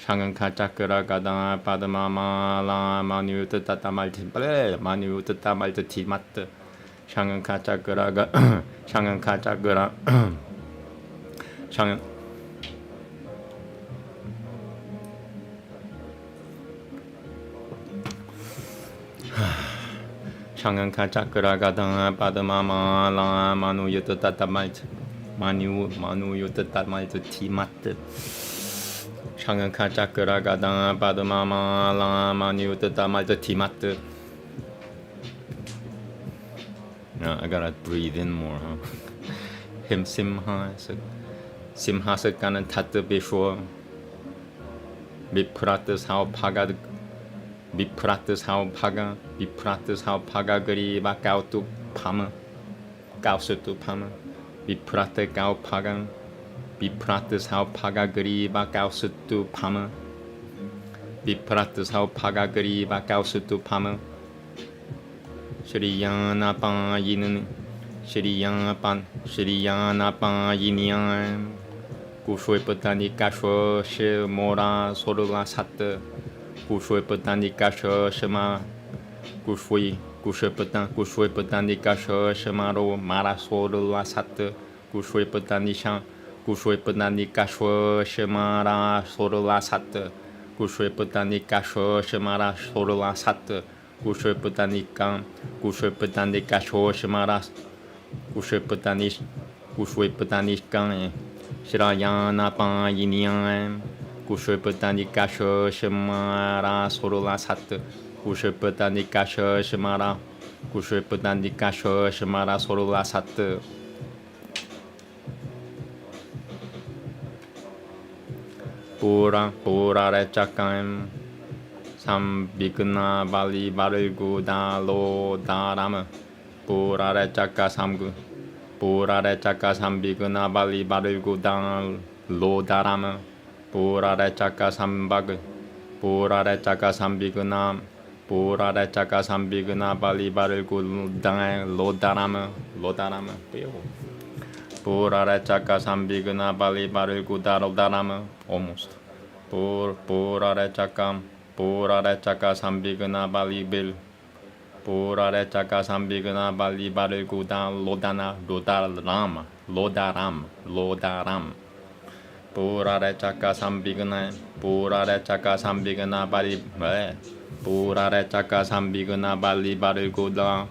S1: Changanka Chakra Gada Padma Mala Manuyu Tutta Malde Timapte Changanka Chakra Changanka Chakra Changanka Chakra Gada Padma Mala Manuyu Tutta Malde Timapte Changanka Chakra Gada Padma Mala Manuyu Tutta Malde Timapte. Yeah, I gotta breathe in more, huh? Simha Sakana Tatta Bishwa 미프라트 사오파가 그리바 까우뚜 파마 까우스뚜 파마 미프라트 까우파강 미프라트 사오파가 그리바 까우스뚜 파마 미프라트 사오파가 그리바 까우스뚜 파마 Shriyanapa yiniyan Kushui patani kasho shimora sorula sat Kushui patani kasho shima Kushui patani kasho shimaro mara sorula sat Kushui patani kasho shimara sorula sat Kushui patani kasho shimara sorula sat Kushui patani kasho shimara Kushui patani kan Shirayanapa yiniyan Kushui patani kasho shimara sorula sat Kushui patani kasho shimara sorula sat Pura rechakam Sambhigna bali bariguda lo darama Pura rechaka sambhigna bali bariguda lo darama Pura rechaka sambhigna bali bariguda lo darama Pura rechaka sambhigna bali bariguda lo darama almost Pura rechaka sambhigna bali bil Pura rechaka sambhigna bali bariguda lodaram Pura rechaka sambhigna bali Pura rechaka sambhigna bali bariguda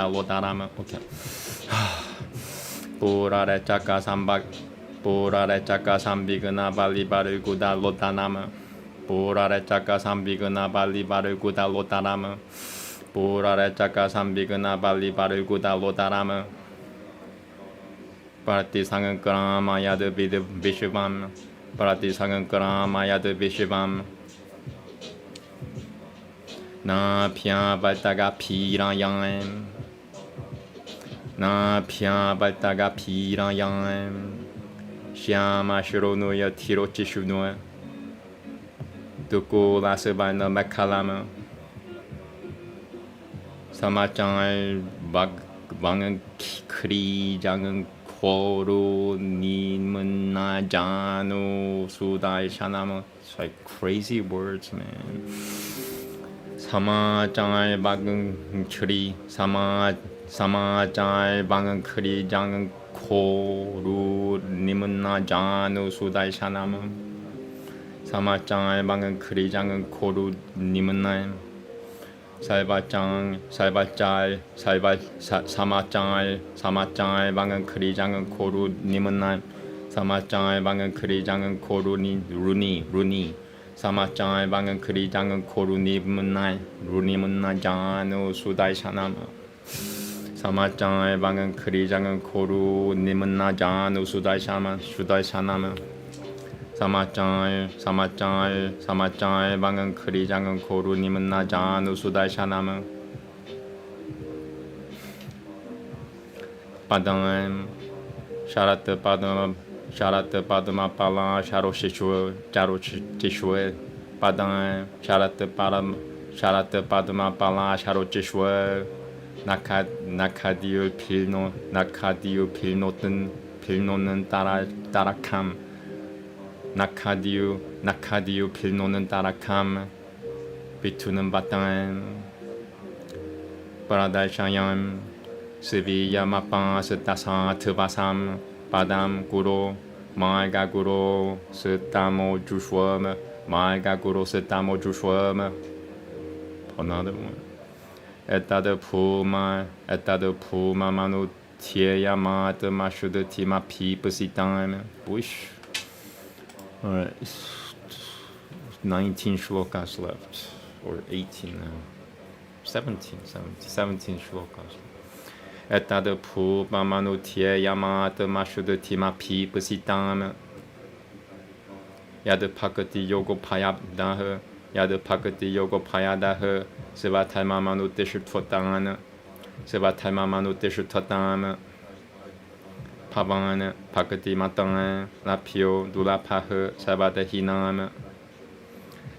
S1: lodaram okay Pura rechaka sambhigna bali bariguda lodanama Pura rechaka sambhigna bali bariguda lodanama Pura rechaka sambhigna bali bariguda lodanama Parati sangankara yad vishivam Parati sangankara yad vishivam Na pya vataga pirayam Na pya vataga pirayam Shyama shironuya tirochishunuya Duku lasabana makalama Samachai bangan kri jangan koru nimna janu sudai shanama It's like crazy words, man. Samachai bangan kri Samachai bangan kri jangan koru nimna janu sudai shanama Samachai bangan kri jangan koru nimna Samachai bangan kri jangan koru nimna Samachai bangan kri jangan koru runi Samachai bangan kri jangan koru nimna janu sudai shanama Samachai bangan kri jangan koru nimna janu sudai shanama Samachai bangan kri jangan koru nimna janu sudai shanama Padam Sharat padama pala sharo shishwe Padam Sharat padama pala sharo shishwe Nakadiu pilno는 따라감 Nakadiu pil노는 따라감 비투는 바탕 바라다샤얌 스비야마빵 스타사 트바삼 바담 구로 마이가 구로 스타모 주슈엄 마이가 구로 스타모 주슈엄 Another one Etade puma manu tieyamat mashudatima pipasitam Bush. Alright, 19 shlokas left, or 18 now. 17 shlokas. Etad pu mamanu tie yamat mashud tima pi pasitam. Yad pakati yogo payabdah. Yad pakati yogo payadah. Sevatal mamanu teshutvotan. Sevatal mamanu teshutvotam. Pavan pakati matan. Lapio dulapah. Savadahinam.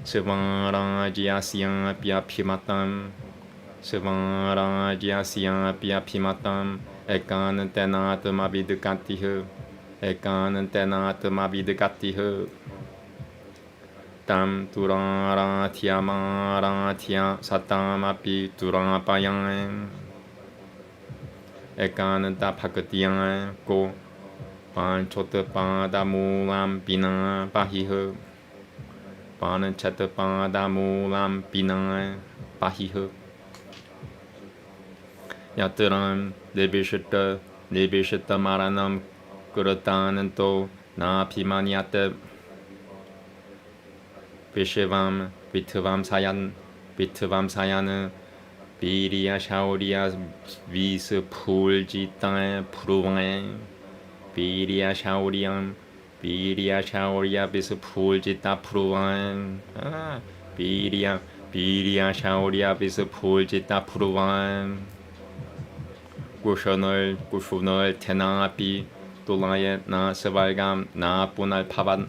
S1: Sevan jiasyan piapimatam. Sevan jiasyan piapimatam. Ekan tenat mavidkatih. Ekan tenat mavidkatih. Tam turan tiamaran satam api turan payan. Ekan ta pakatiyan ko. Pan chot pan damulam pina pahih. Pan chat pan damulam pina pahih. Yatram lebishita maranam kurutananto na pimanyate. Vishivam vitvam sayan Viriya shauriya vis puljitan pruvan. Viriya shauriya vis puljita pruvan. Viriya shauriya vis puljita pruvan. Kushunal tenapi tulaya na sevalgam na punal pavam.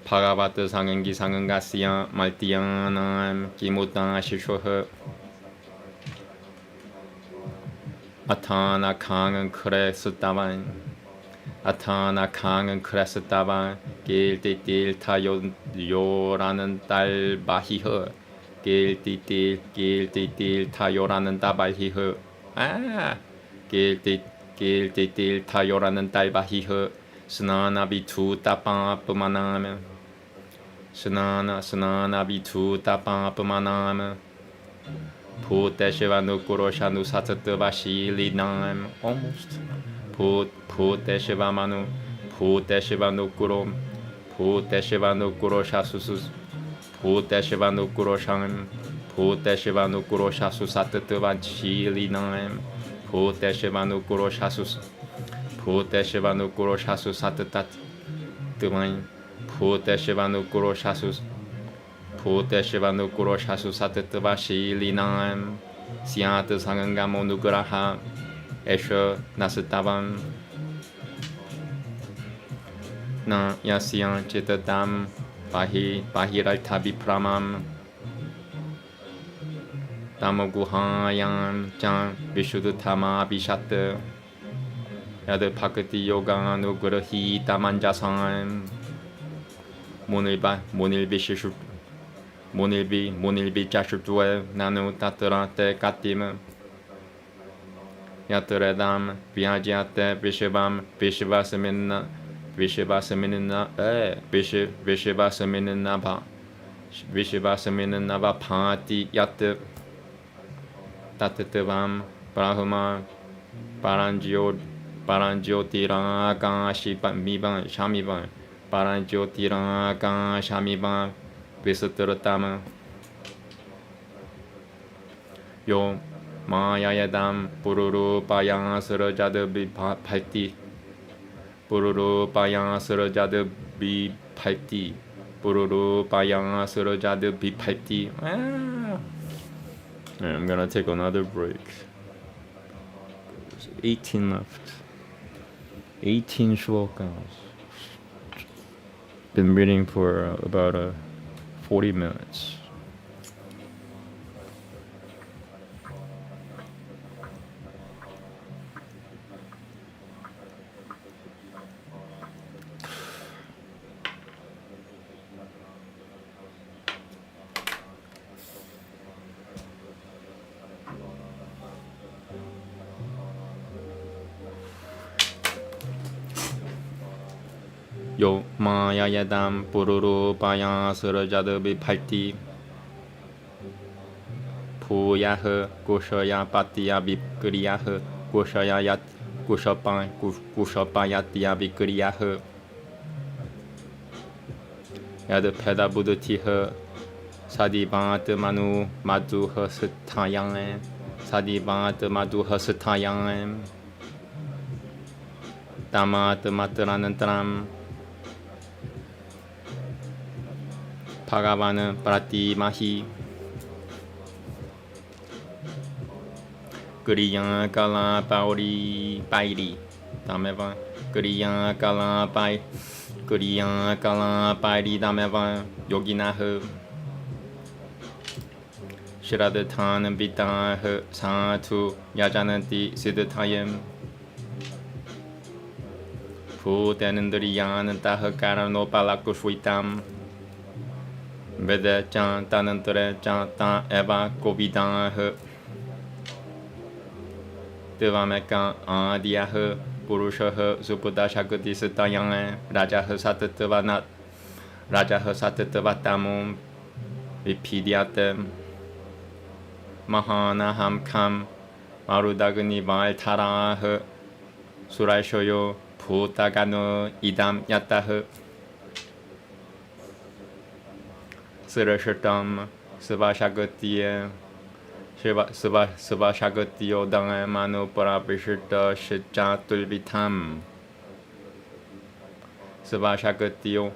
S1: Bhagavatam 상행기 상응가시야 말띠야남 기무당 시쇼허. 아타나 강은 크레스타반. 아타나 강은 크레스타반. 길띠딜타 요라는 딸 마히허. 길띠딜타 요라는 따발히허. 길띠딜타 요라는 딸 마히허. 스나나비 두 따빵 뿜만하면. Sanana bitu tapa pamanam. Putesheva nukurosha nu satatabashi linam. Almost. Putesheva manu. Putesheva nukuro. Putesheva nukurosha susus. Putesheva nukurosham. Putesheva nukurosha susatatabashi linam. Putesheva nukurosha sus. Putesheva nukurosha susatatat. Tumain. Putesheva nukuroshasus. Putesheva nukuroshasus satatvashi linam. Siat sangangamo nugraha. Esha nasatavam. Na yasyan chitatam. Bahiraltabi pramam. Tamoguhayam jan vishuddhama vishat. Yad pakati yoga nugrahi tamanjasam. Monilbi chashutue nanu tatarate katim. Yatredam vyajate vishivam vishivasaminna vishivasaminna pati yat tatatavam brahma paranjyotiranga shamivan Paranjyotiranga shamivan visutaratama. Yo mayayadam pururupayang sarajadabi bhakti. Pururupayang sarajadabi bhakti. Pururupayang sarajadabi bhakti. I'm gonna take another break. There's 18 left. 18 shlokas. Been reading for about 40 minutes. Yo mayayadam pururupayang sarajadabi bhakti. Puyah kushaya patiya vikriyah. Kushayat kushapayatiya vikriyah. Yad peda buddhatih 사디바트 마누 마두 허스타양에 사디바트 마두 허스타양에 따마트 마트라는 따람 바가바는 프라티마히 그리양 갈라 바오리 바이리 다음에봐 그리양 갈라 바이 그리양 갈라 바이리 다음에봐 요기나흐 시라드타는 비타흐 사투 야자는띠 시드타옘 부대는들이 야는 따흐 까라노 발라쿠 수이탐 베데 짠 따는 들에 짠따 에바 고비다흐 뜨바메까 아디아흐 부루셔흐 수부다샤그디스타양에 라자흐 사트뜨바낫 라자흐 사트뜨바따무 비피디아템 마하나함캄 마루다그니 말타라흐 수라쇼요 부타가누 이담 야따흐 스르셔탐 스바샤그티에 스바샤그티요 당에 마누 파라비시터 시자 뚫비탐 스바샤그티요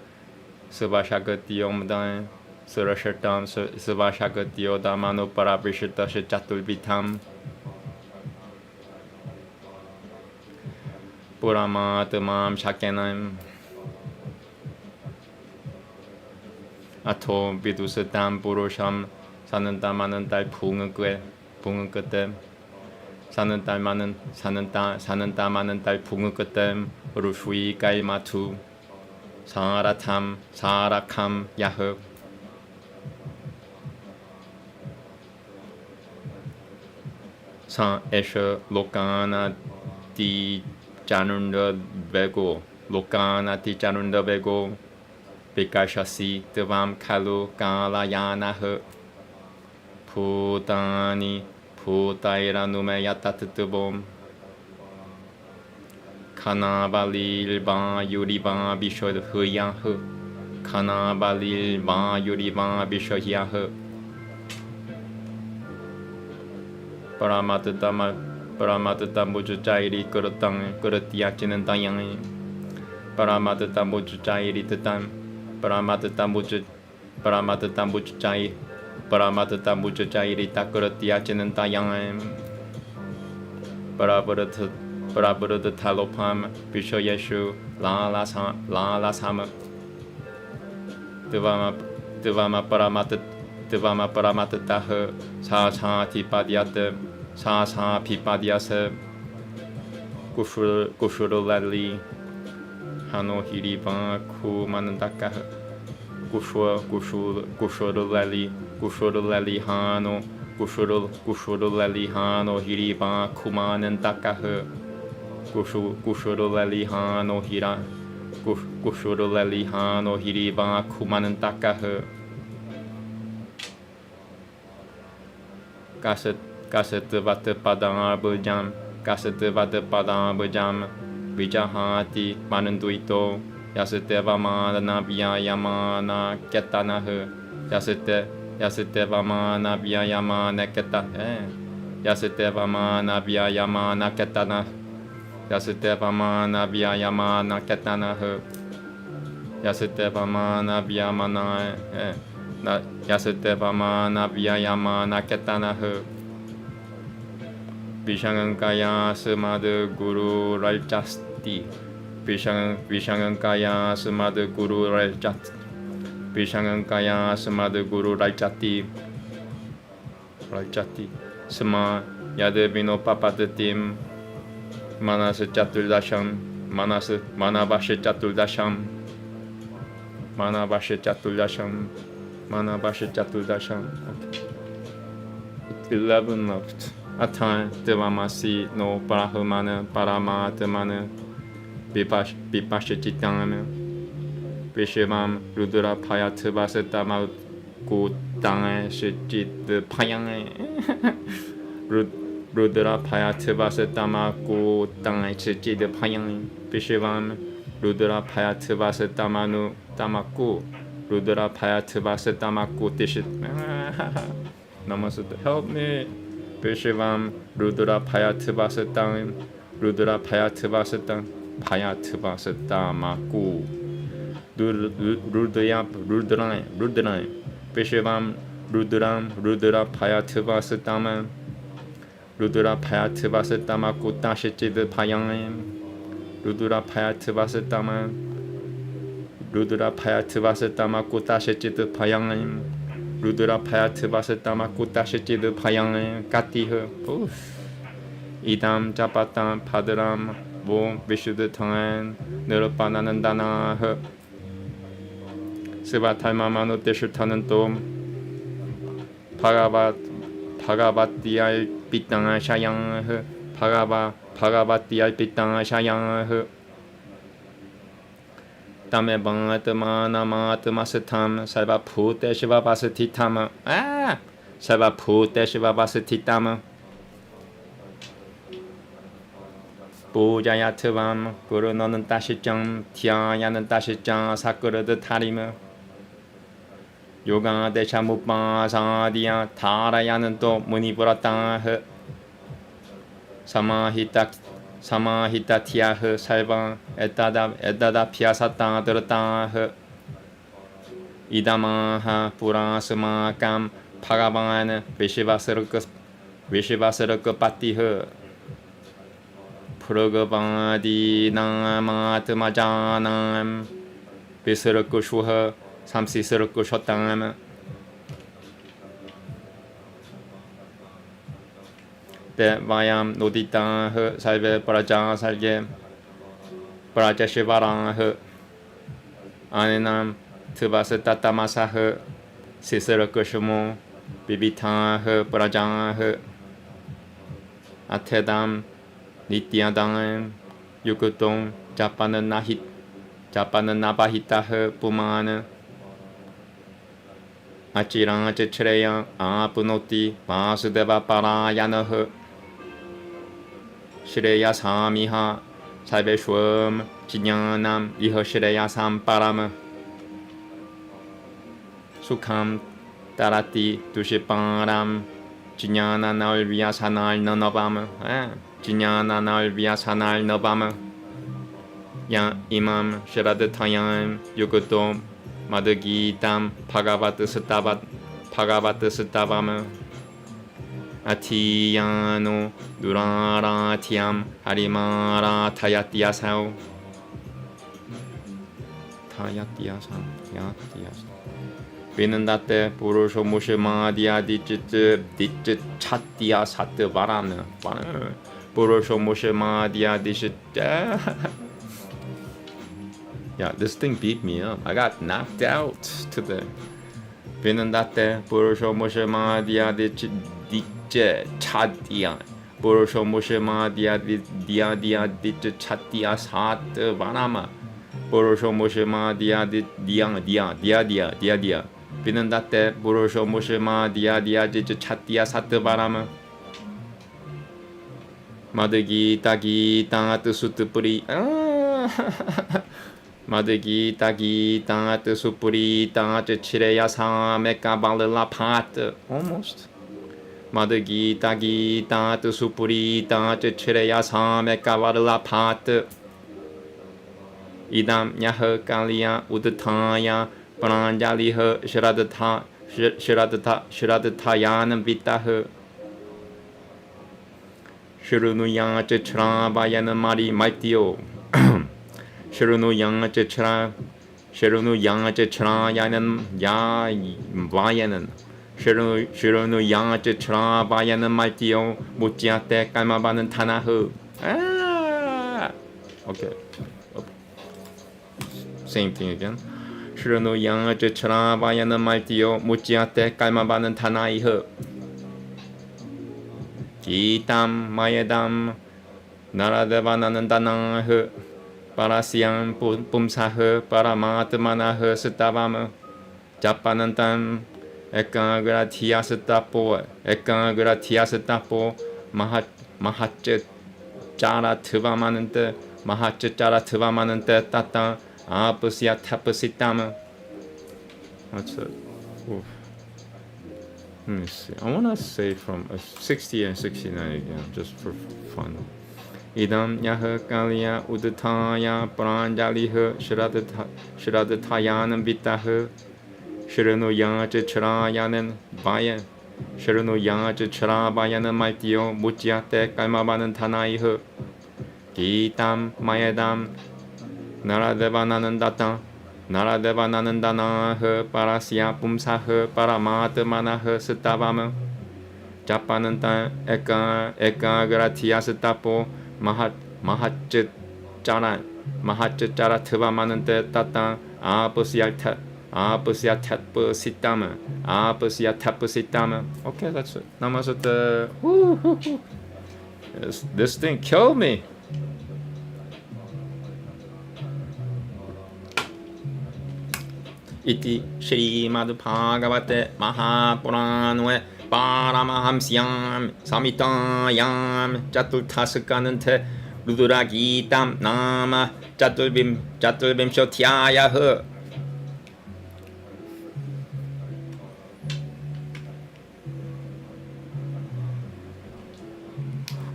S1: 무당 스르셔탐 스바샤그티요 다마누 파라비시터 시자 뚫비탐 뿌라마트맘 샤케남 아토 비두스담 부루샴 사는 딸 많은 딸 붕은 끝에 사는 딸 많은 딸 붕은 끝에 루슈이 까이마투 사라캄 야흐 사 에셔 로카나 디 자눈더 베고 로카나 디 자눈더 베고 비카샤시 뜨밤 칼루 까라야나흐 부다니 부다이라 누메 야타트뜨봄 카나발릴바 유리바 비쇼 흐야흐 카나발릴바 유리바 비쇼 히야흐 파라마트타 무주자이리 그릇땅 그릇디아치는 땅양이 파라마트타 무주자이리 뜻땅 파라마트타 무주자이리 따그릇디아치는 땅양이 파라브르드 탈로팜 비쇼 예슈 라라사마 드바마 파라마트타흐 사사 피파디아세 구슈르랄리 하노 히리바 쿠마는다카 구슈르랄리 하노 구슈르랄리 하노 히리바 쿠마는다카흐 구슈르랄리 하노 히리바 쿠마는다카흐 Kaset vate padang bujam, vijahati mananduito, yasete vamana via yamana ketanahu, yasete vamana via yamana keta, yasete vamana via yamana ketana, yasete vamana via yamana ketanahu, yasete vamana via mana, yasete vamana via yamana ketanahu. Vishankaya Srimad Guru Rajasti Vishankaya Srimad Guru Rajati Vishankaya Srimad Guru Rajati Sma Yadevino Papatatim Manas Chaturdasham Manavasha Chaturdasham 11 left. Atan devamasi no parahumana paramatmana vipashchitana vishivam rudra payatvasetama kutang shchit payang rudra payatvasetama kutang shchit payang vishivam rudra payatvasetamanu tamaku Rudra Payatva Sitamaku Tishit. Namaste. Help me. Vishivam Rudra Payatva Sitam. Rudra Payatva Sitam. Payatva Sitamaku. Rudra. Vishivam Rudra Payatva Sitam. Rudra Payatva Sitamaku Tashitid Payam. Rudra Payatva Sitam. Rudra Payatva Sitamaku Tashitid Payam. Rudra Payatva Sitamaku Tashitid Payam. Katih. Idam Japatam Padaram Wo Vishuddhatam Nirupananandana Sivatamamanu Deshutanan Bhagavatiya Pitanga Shayang Bhagavatiya Pitanga Shayang Tame Bangatama Matamasatam Sarva Pute Shiva Vasatitama Sarva Pute Shiva Vasatitama Bujayatvam Guru Nanan Dashijam Tyayanan Dashijam Sakurada Tarima Yoga Deshamupa Sadhya Tarayanan to Munipurata Samahita Tiah Salva Edada Piasata Drata Idamaha Purasamakam Bhagavan Vishivasaraka Patiha Pragavadi Namatmajanam Visarakushuha Samsisarakushotam Devayam Nodita Salve Praja Salge Praja Shivarang Ananam Tuvasatamasah Sisarakushamo Bibitah Praja Atedam Nityadam Yukutum Japananabahitah Pumana Achirang Chechreya Apunoti Vasudeva Parayanah Shreya Samiha Saiveshwam Jnanam Iha Shreya Samparam Sukham Tarati Tushiparam Jnana Nalvyasanal Nanavam Jnana Nalvyasanal Nabama Ya Imam Shradhatayam Yukutom Madhagitam Bhagavata Atiyano Duraratiam Harimara Tayatyasau Vinandate Purusho Mushamadia Digit Chatya Satvarana Purusho Mushamadia Digit. Yeah, this thing beat me up. I got knocked out today. Vinandate Purusho Mushamadia Digit Chatya Purusho Mushamadia Dia Digit Chatya Satvarama Purusho Mushamadia Dia Vinandate Purusho Mushamadia Digit Chatya Satvarama Madhagita Gita Sutpuri Madhagita Gita Supurita Chireya Sameka Balala Pat. Almost. Madhagita Gita Supurita Chireya Sameka Balala Pat. Idam Yaha Kalia Udataya Pranjaliha Shradatayanam Vitaha Shirunuyang Chitra Bayana Mari Maitio Shirunuyang Chitra Yanan Vayanan Shirunuyang Chitra Bayana Maitio Mutiate Kamabanan Tanahu. Okay. Same thing again. Shirunuyang Chitra Bayana Maitio Mutiate Kamabanan Tanaihu. Gitam Mayadam Naradevanandanah Parasyam Pumsah Paramatmanah Sitavam Japanantam Ekagratia Sitapo Mahache Jara Tuvamanante Tata Apusya Tapasitam That's it. Oof. Let me see. I want to say from 60 and 69 again, just for fun. Idam yaha kalia udutaya pranjaliha shradatayanam vitaha shirano yaja charayanan bayan shirano yaja charabayanan maitio mutyate kalmabanan tanaiha gitam mayadam naradevananandata naradevananandanaha parasya pumsaha paramatmanaha sitavama japananta eka gratia sitapo mahachit chara tvamanante tata apusyat pusitama apusyat pusitama. Okay, that's it. Namaste. This thing killed me. Iti Srimad Bhagavate Mahapurane Paramahamsyam Samitayam Chaturthaskanante Ruduragitam Nama Chaturvimshotyayah.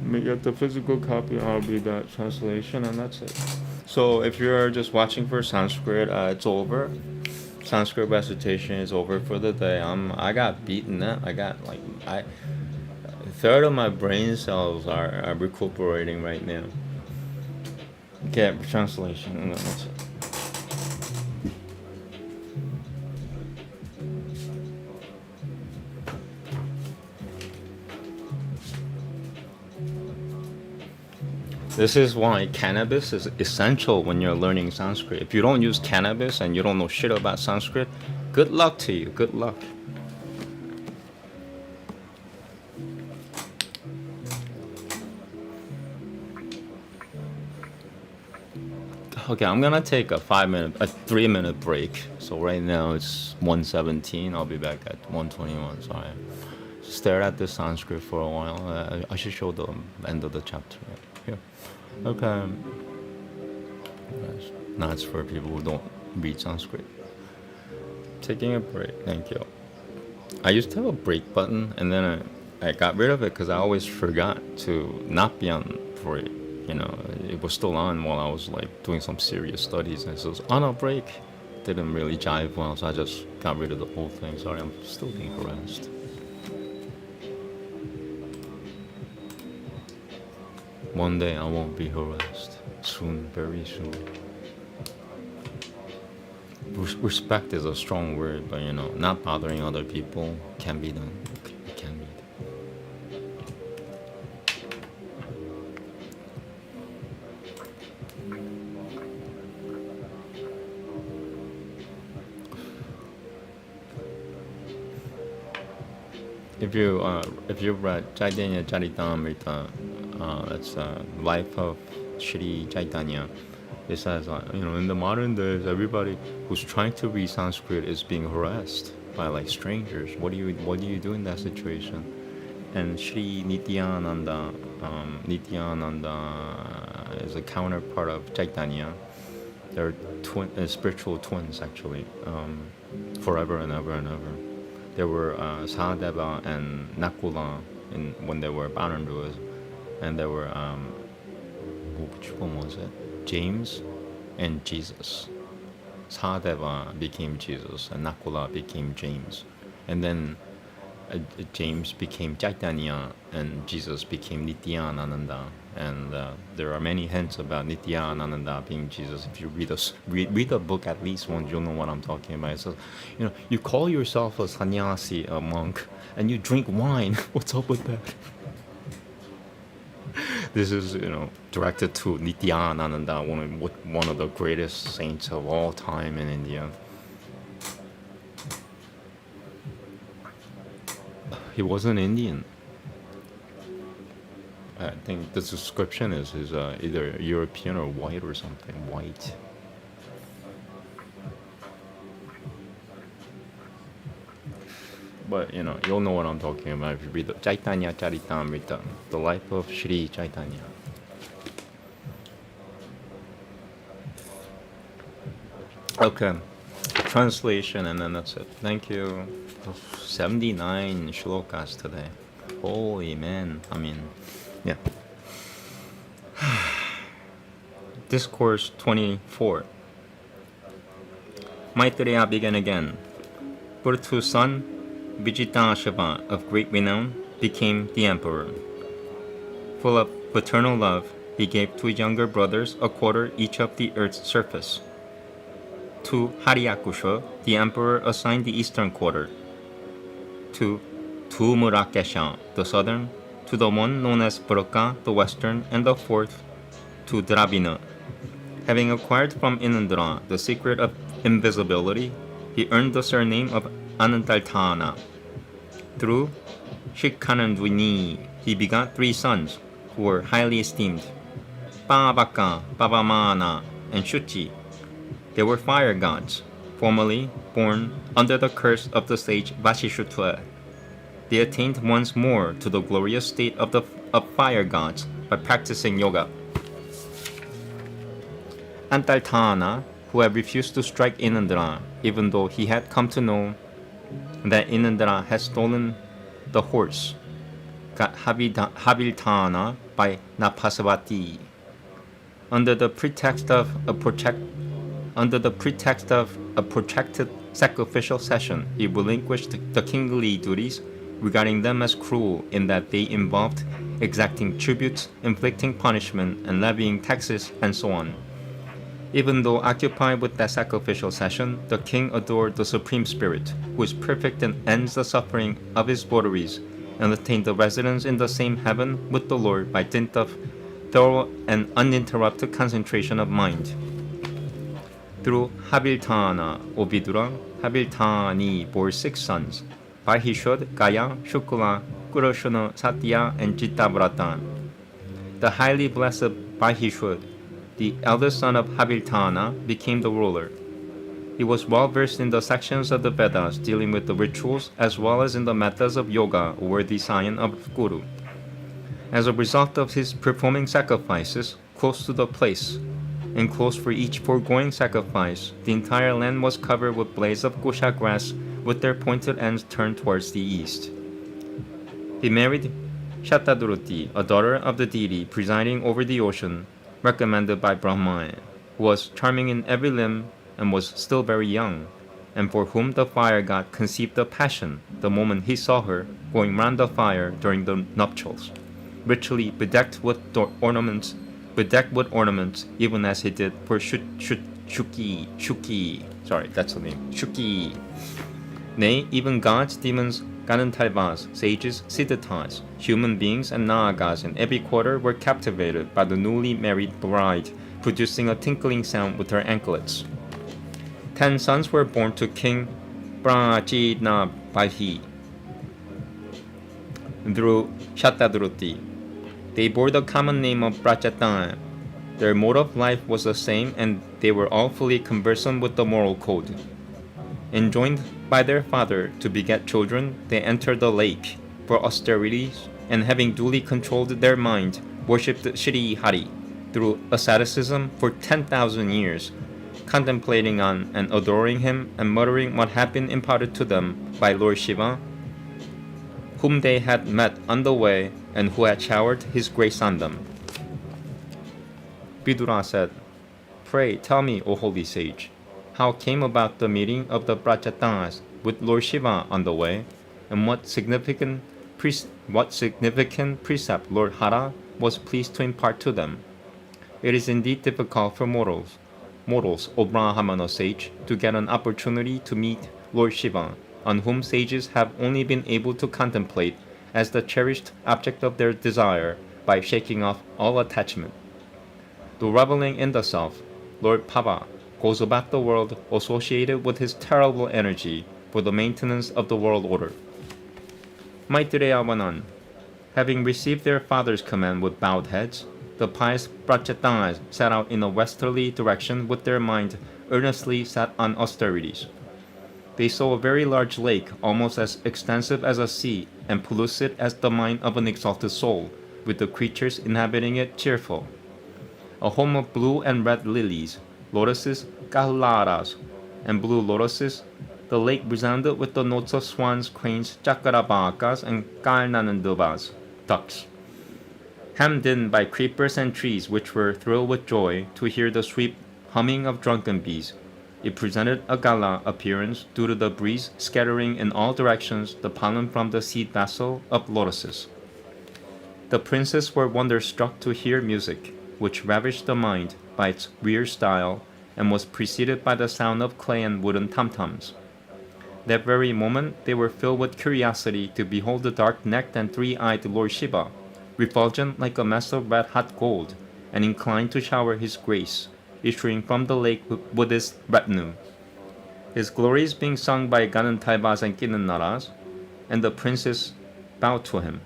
S1: Me get the physical copy, I'll read that translation, and that's it. So if you're just watching for Sanskrit, it's over. Sanskrit recitation is over for the day. I got beaten up. I got a third of my brain cells are recuperating right now. Okay, translation, and that's it. This is why cannabis is essential when you're learning Sanskrit. If you don't use cannabis and you don't know shit about Sanskrit, good luck to you. Good luck. Okay, I'm gonna take a 3-minute break. So right now it's 1:17. I'll be back at 1:21. So I stared at the Sanskrit for a while. I should show the end of the chapter. Here. Okay. Now it's for people who don't read Sanskrit. Taking a break. Thank you. I used to have a break button, and then I got rid of it because I always forgot to not be on break. You know, it was still on while I was doing some serious studies, and so it was on a break. Didn't really jive well, so I just got rid of the whole thing. Sorry, I'm still being harassed. One day I won't be harassed. Soon, very soon. Respect is a strong word, but not bothering other people can be done. It can be done. If you read Chaitanya Charitamrita, that's the life of Sri Chaitanya. It says, in the modern days, everybody who's trying to read Sanskrit is being harassed by strangers. What do you do in that situation? And Sri Nityananda is a counterpart of Chaitanya. They're spiritual twins, actually, forever and ever and ever. There were Sahadeva and Nakula when they were Bananduas, and there were which one was it? James and Jesus. Sahadeva became Jesus, and Nakula became James, and then James became Chaitanya, and Jesus became Nityananda. And there are many hints about Nityananda being Jesus. If you read the book at least once, you'll know what I'm talking about. It says, you call yourself a sannyasi, a monk, and you drink wine. What's up with that? This is, directed to Nityananda, one of the greatest saints of all time in India. He wasn't Indian. I think the description is either European or white or something. White. But, you'll know what I'm talking about if you read the Chaitanya Charitamrita, the life of Sri Chaitanya. Okay. translation, and then that's it. Thank you. 79 shlokas today. Holy man. I mean, yeah. Discourse 24. Maitreya began again. Prithu's son, Vijitashava, of great renown, became the emperor. Full of paternal love, he gave to his younger brothers a quarter each of the earth's surface. To Haryakusha, the emperor assigned the eastern quarter. To Murakesha, the southern, to the one known as Braka, the western, and the fourth, to Dravina. Having acquired from Inandra the secret of invisibility, he earned the surname of Anantalthana. Through Shikhanandwini, he begot 3 sons, who were highly esteemed, Pavaka, Pavamana, and Shuchi. They were fire gods, formerly born under the curse of the sage Vashishuttva. They attained once more to the glorious state of fire gods by practicing yoga. Antalthana, who had refused to strike Inandra, even though he had come to know that Inandra had stolen the horse, got Habilthana by Napasavati. Under the pretext of a protracted sacrificial session, he relinquished the kingly duties, regarding them as cruel in that they involved exacting tributes, inflicting punishment, and levying taxes, and so on. Even though occupied with that sacrificial session, the king adored the Supreme Spirit, who is perfect and ends the suffering of his votaries, and attained the residence in the same heaven with the Lord by dint of thorough and uninterrupted concentration of mind. Through Habilthana, or Vidura, Habilthani bore 6 sons, Bahishud, Gaya, Shukula, Kuroshuna, Satya, and Chittavrata. The highly blessed Bahishud, the eldest son of Habilthana, became the ruler. He was well versed in the sections of the Vedas dealing with the rituals as well as in the methods of yoga, a worthy scion of Guru. As a result of his performing sacrifices close to the place, and close for each foregoing sacrifice, the entire land was covered with blades of kusha grass with their pointed ends turned towards the east. He married Shatadruti, a daughter of the deity presiding over the ocean, recommended by Brahma, who was charming in every limb and was still very young, and for whom the fire god conceived a passion the moment he saw her going round the fire during the nuptials, richly bedecked with ornaments, even as he did for Shuki. Sorry, that's the name. Shuki. Nay, even gods, demons, Ganantalvas, sages, Siddharthas, human beings, and Nagas in every quarter were captivated by the newly married bride, producing a tinkling sound with her anklets. 10 sons were born to King Prajinabahi through Shatadruti. They bore the common name of Prajatan. Their mode of life was the same, and they were all fully conversant with the moral code. Enjoined by their father to beget children, they entered the lake for austerities, and having duly controlled their mind, worshipped Shri Hari through asceticism for 10,000 years, contemplating on and adoring him and muttering what had been imparted to them by Lord Shiva, whom they had met on the way and who had showered his grace on them. Vidura said, "Pray tell me, O holy sage, how came about the meeting of the Brajatanas with Lord Shiva on the way, and what significant precept Lord Hara was pleased to impart to them? It is indeed difficult for mortals, O Brahmana sage, to get an opportunity to meet Lord Shiva, on whom sages have only been able to contemplate as the cherished object of their desire by shaking off all attachment. Though reveling in the self, Lord Pava goes about the world associated with his terrible energy for the maintenance of the world order." Maitreya went on. Having received their father's command with bowed heads, the pious Brajatanas set out in a westerly direction with their mind earnestly set on austerities. They saw a very large lake, almost as extensive as a sea, and pellucid as the mind of an exalted soul, with the creatures inhabiting it cheerful. A home of blue and red lilies, lotuses, kahularas, and blue lotuses, the lake resounded with the notes of swans, cranes, chakarabacas, and karnanandubas, ducks. Hemmed in by creepers and trees which were thrilled with joy to hear the sweet humming of drunken bees, it presented a gala appearance due to the breeze scattering in all directions the pollen from the seed vessel of lotuses. The princes were wonderstruck to hear music, which ravished the mind by its weird style and was preceded by the sound of clay and wooden tom-toms. That very moment they were filled with curiosity to behold the dark-necked and three-eyed Lord Shiva, refulgent like a mass of red-hot gold, and inclined to shower his grace, issuing from the lake with his retinue. His glories being sung by Ganantaivas and Kinanaras, and the princes bowed to him.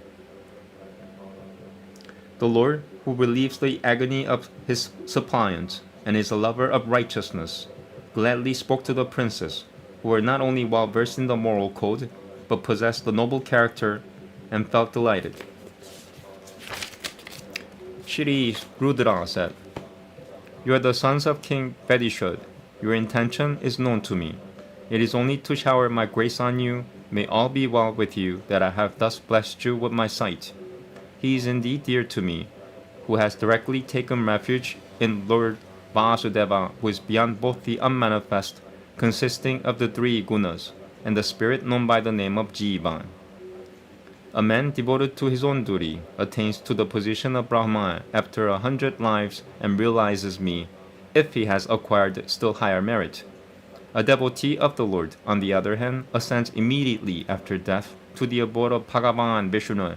S1: The Lord, who relieves the agony of his suppliants and is a lover of righteousness, gladly spoke to the princes, who were not only well versed in the moral code, but possessed the noble character and felt delighted. Shri Rudra said, "You are the sons of King Vedishud. Your intention is known to me. It is only to shower my grace on you. May all be well with you that I have thus blessed you with my sight. He is indeed dear to me, who has directly taken refuge in Lord Vasudeva, who is beyond both the unmanifest, consisting of the three gunas, and the spirit known by the name of Jivan. A man devoted to his own duty attains to the position of Brahma after 100 lives and realizes me, if he has acquired still higher merit. A devotee of the Lord, on the other hand, ascends immediately after death to the abode of Bhagavan Vishnu,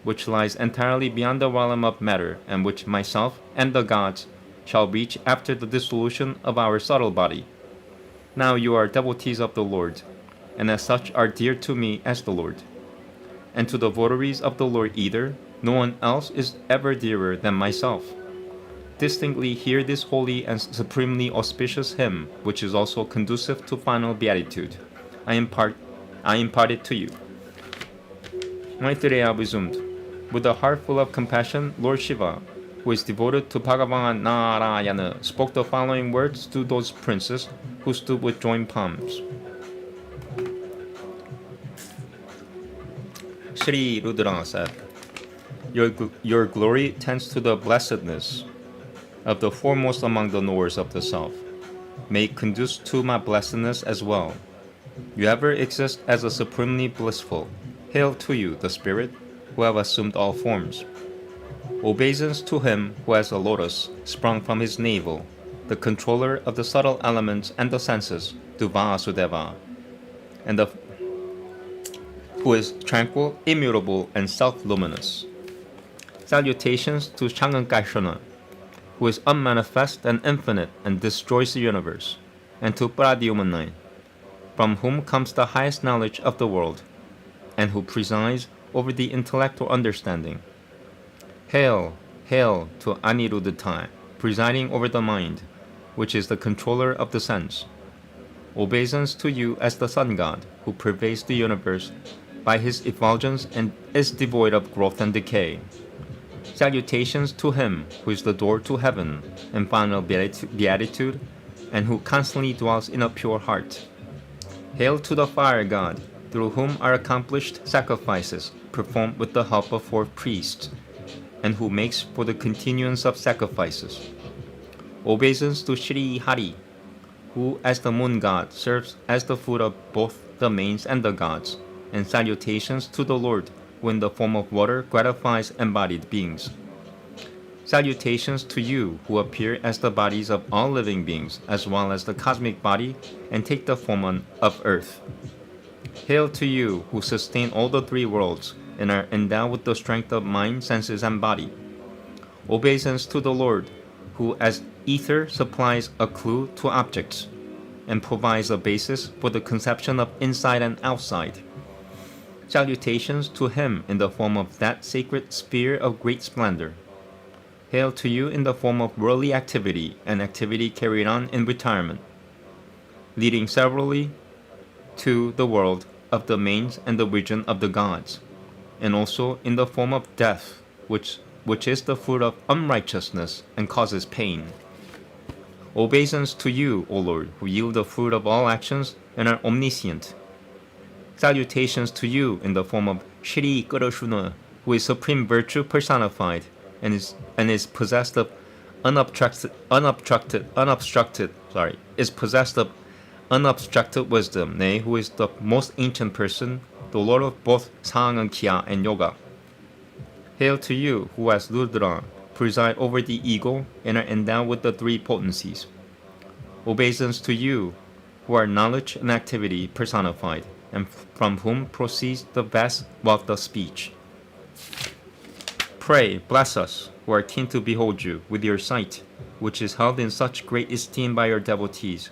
S1: which lies entirely beyond the realm of matter, and which myself and the gods shall reach after the dissolution of our subtle body. Now you are devotees of the Lord, and as such are dear to me as the Lord. And to the votaries of the Lord either, no one else is ever dearer than myself. Distinctly hear this holy and supremely auspicious hymn, which is also conducive to final beatitude. I impart it to you." Maitreya resumed, "With a heart full of compassion, Lord Shiva, who is devoted to Bhagavan Narayana, spoke the following words to those princes who stood with joined palms. Shri Rudra said, Your glory tends to the blessedness of the foremost among the knowers of the self. May it conduce to my blessedness as well. You ever exist as a supremely blissful. Hail to you, the Spirit, who have assumed all forms. Obeisance to him who has a lotus sprung from his navel, the controller of the subtle elements and the senses, to Vasudeva, and who is tranquil, immutable, and self-luminous. Salutations to Shangankashana, who is unmanifest and infinite and destroys the universe, and to Pradyumna, from whom comes the highest knowledge of the world, and who presides over the intellectual understanding. Hail, hail to Aniruddha, presiding over the mind, which is the controller of the sense. Obeisance to you as the sun god, who pervades the universe by his effulgence and is devoid of growth and decay. Salutations to him who is the door to heaven and final beatitude, and who constantly dwells in a pure heart. Hail to the fire god, through whom are accomplished sacrifices performed with the help of 4 priests, and who makes for the continuance of sacrifices. Obeisance to Shri Hari, who as the moon god serves as the food of both the mains and the gods, and salutations to the Lord, who in the form of water gratifies embodied beings. Salutations to you, who appear as the bodies of all living beings, as well as the cosmic body, and take the form of earth. Hail to you, who sustain all the 3 worlds, and are endowed with the strength of mind, senses, and body. Obeisance to the Lord, who as ether supplies a clue to objects, and provides a basis for the conception of inside and outside. Salutations to him in the form of that sacred sphere of great splendor. Hail to you in the form of worldly activity and activity carried on in retirement, leading severally to the world of the mains and the region of the gods, and also in the form of death, which is the fruit of unrighteousness and causes pain. Obeisance to you, O Lord, who yield the fruit of all actions and are omniscient. Salutations to you in the form of Shri Karashuna, who is supreme virtue personified and is possessed of unobstructed wisdom, nay, who is the most ancient person, the Lord of both Sang and Kya and Yoga. Hail to you, who as Rudra preside over the ego and are endowed with the three potencies. Obeisance to you, who are knowledge and activity personified, and from whom proceeds the vast wealth of speech. Pray, bless us, who are keen to behold you with your sight, which is held in such great esteem by your devotees.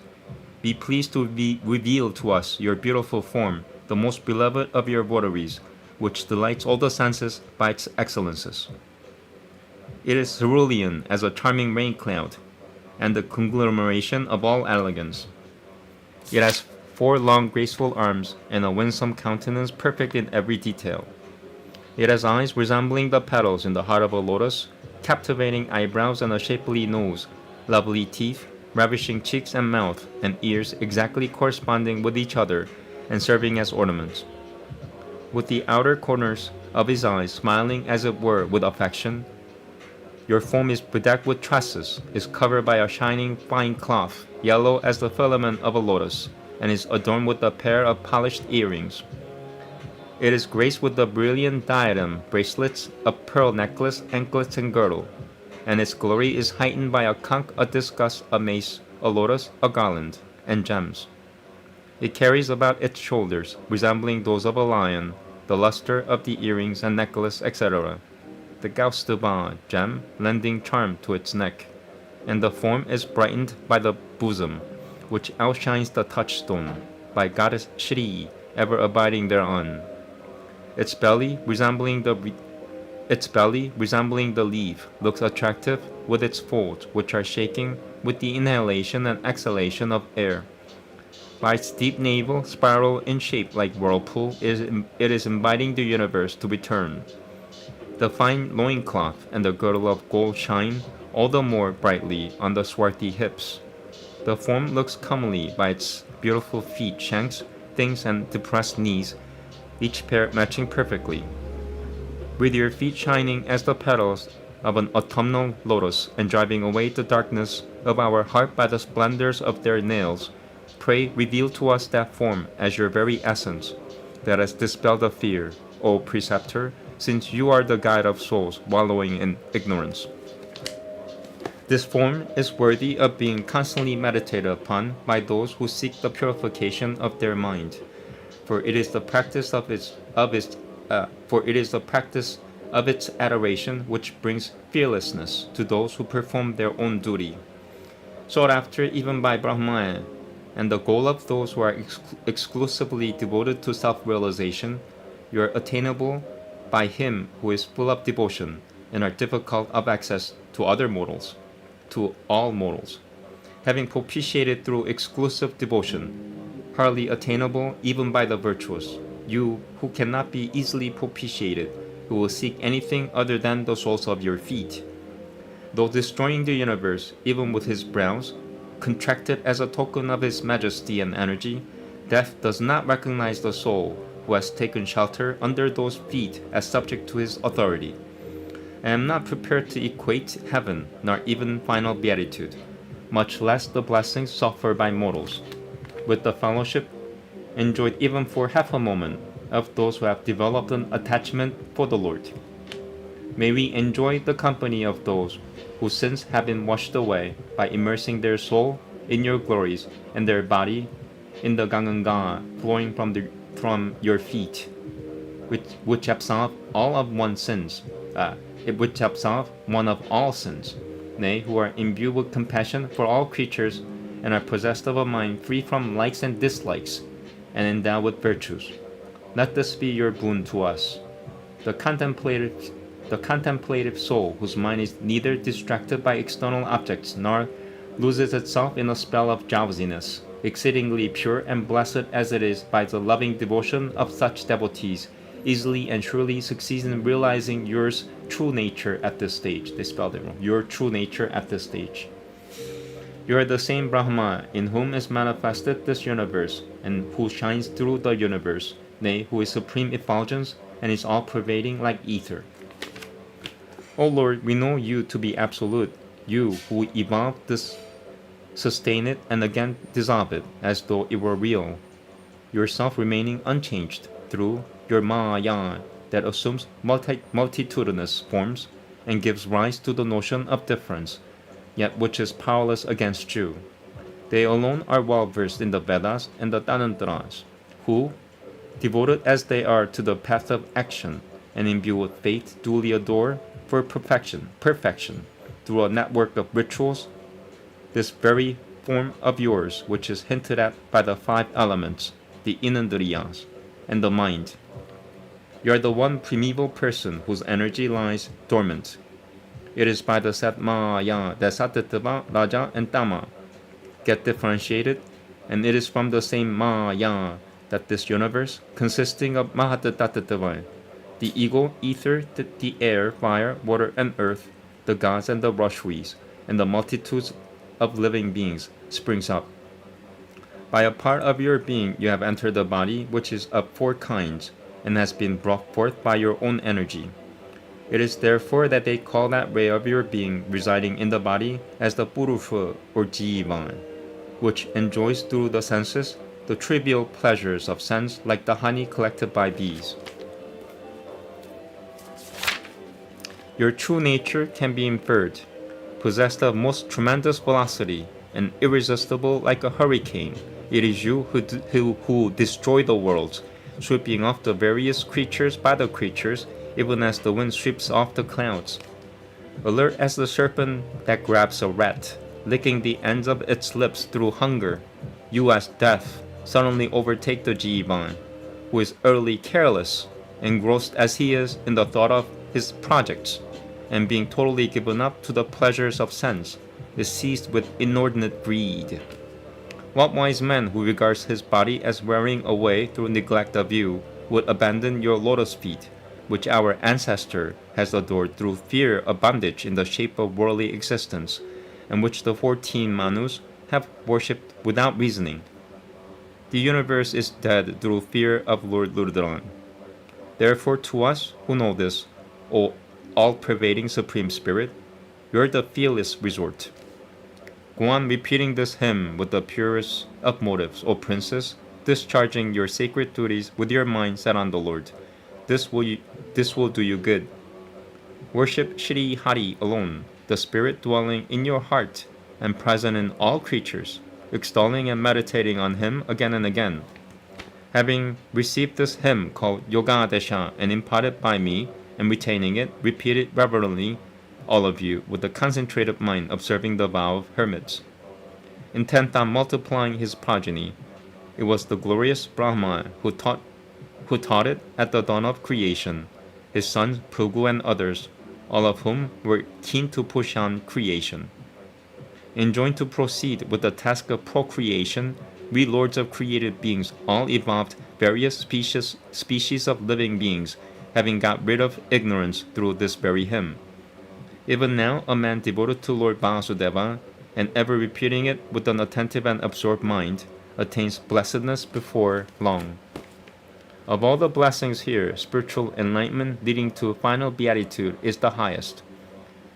S1: Be pleased to reveal to us your beautiful form, the most beloved of your votaries, which delights all the senses by its excellences. It is cerulean as a charming rain cloud, and the conglomeration of all elegance. It has 4 long graceful arms and a winsome countenance perfect in every detail. It has eyes resembling the petals in the heart of a lotus, captivating eyebrows and a shapely nose, lovely teeth, ravishing cheeks and mouth, and ears exactly corresponding with each other and serving as ornaments. With the outer corners of his eyes smiling as it were with affection, your form is bedecked with tresses, is covered by a shining fine cloth, yellow as the filament of a lotus, and is adorned with a pair of polished earrings. It is graced with a brilliant diadem, bracelets, a pearl necklace, anklets, and girdle, and its glory is heightened by a conch, a discus, a mace, a lotus, a garland, and gems. It carries about its shoulders, resembling those of a lion, the luster of the earrings and necklace, etc., the Gaustubha gem lending charm to its neck, and the form is brightened by the bosom, which outshines the touchstone, by goddess Shri, ever abiding thereon. Its belly, resembling the leaf, looks attractive with its folds, which are shaking with the inhalation and exhalation of air. By its deep navel, spiral in shape like whirlpool, it is inviting the universe to return. The fine loincloth and the girdle of gold shine all the more brightly on the swarthy hips. The form looks comely by its beautiful feet, shanks, things, and depressed knees, each pair matching perfectly. With your feet shining as the petals of an autumnal lotus and driving away the darkness of our heart by the splendors of their nails, pray reveal to us that form as your very essence, that has dispelled the fear, O preceptor, since you are the guide of souls wallowing in ignorance. This form is worthy of being constantly meditated upon by those who seek the purification of their mind, for it is the practice of its adoration which brings fearlessness to those who perform their own duty. Sought after even by Brahma, and the goal of those who are exclusively devoted to self-realization, you are attainable by him who is full of devotion and are difficult of access to other mortals, to all mortals. Having propitiated through exclusive devotion, hardly attainable even by the virtuous, you who cannot be easily propitiated, who will seek anything other than the soles of your feet. Though destroying the universe, even with his brows, contracted as a token of his majesty and energy, death does not recognize the soul who has taken shelter under those feet as subject to his authority. I am not prepared to equate heaven, nor even final beatitude, much less the blessings suffered by mortals, with the fellowship enjoyed even for half a moment of those who have developed an attachment for the Lord. May we enjoy the company of those whose sins have been washed away by immersing their soul in your glories and their body in the Ganga flowing from your feet, which absolve all of one's sins, which absolve one of all sins, nay, who are imbued with compassion for all creatures and are possessed of a mind free from likes and dislikes, and endowed with virtues. Let this be your boon to us. The contemplative soul, whose mind is neither distracted by external objects nor loses itself in a spell of drowsiness, exceedingly pure and blessed as it is by the loving devotion of such devotees, easily and surely succeeds in realizing your true nature at this stage. They spelled it wrong. Your true nature at this stage. You are the same Brahma in whom is manifested this universe, and who shines through the universe, nay, who is supreme effulgence and is all-pervading like ether. O Lord, we know you to be absolute, you who evolved this, sustain it, and again dissolve it, as though it were real, yourself remaining unchanged through your Maya that assumes multitudinous forms and gives rise to the notion of difference, yet which is powerless against you. They alone are well versed in the Vedas and the Tanantras, who, devoted as they are to the path of action and imbued with faith, duly adore for perfection, through a network of rituals, this very form of yours, which is hinted at by the 5 elements, the inandriyas, and the mind. You are the one primeval person whose energy lies dormant. It is by the set Maya that Sattva, Raja, and Tama get differentiated, and it is from the same Maya that this universe, consisting of Mahatattva, the ego, ether, the air, fire, water, and earth, the gods and the Rashvis, and the multitudes of living beings, springs up. By a part of your being you have entered the body, which is of 4 kinds, and has been brought forth by your own energy. It is therefore that they call that ray of your being residing in the body as the Purusha or Jivan, which enjoys through the senses the trivial pleasures of sense like the honey collected by bees. Your true nature can be inferred, possessed of most tremendous velocity and irresistible like a hurricane. It is you who destroy the worlds, sweeping off the various creatures by the creatures, even as the wind sweeps off the clouds. Alert as the serpent that grabs a rat, licking the ends of its lips through hunger, you as death suddenly overtake the Jivan, who is utterly careless, engrossed as he is in the thought of his projects, and being totally given up to the pleasures of sense, is seized with inordinate greed. What wise man who regards his body as wearing away through neglect of you would abandon your lotus feet, which our ancestor has adored through fear of bondage in the shape of worldly existence, and which the 14 Manus have worshipped without reasoning? The universe is dead through fear of Lord Rudran. Therefore to us who know this, O all-pervading Supreme Spirit, you are the fearless resort. Go on repeating this hymn with the purest of motives, O Princess, discharging your sacred duties with your mind set on the Lord. This will do you good. Worship Shri Hari alone, the Spirit dwelling in your heart and present in all creatures, extolling and meditating on Him again and again. Having received this hymn called Yogadesha and imparted by me, and retaining it, repeat it reverently, all of you, with a concentrated mind observing the vow of hermits. Intent on multiplying his progeny, it was the glorious Brahma who taught it at the dawn of creation, his sons Phrugu and others, all of whom were keen to push on creation. Enjoined to proceed with the task of procreation, we lords of created beings all evolved various species of living beings, having got rid of ignorance through this very hymn. Even now, a man devoted to Lord Vasudeva, and ever repeating it with an attentive and absorbed mind, attains blessedness before long. Of all the blessings here, spiritual enlightenment leading to final beatitude is the highest.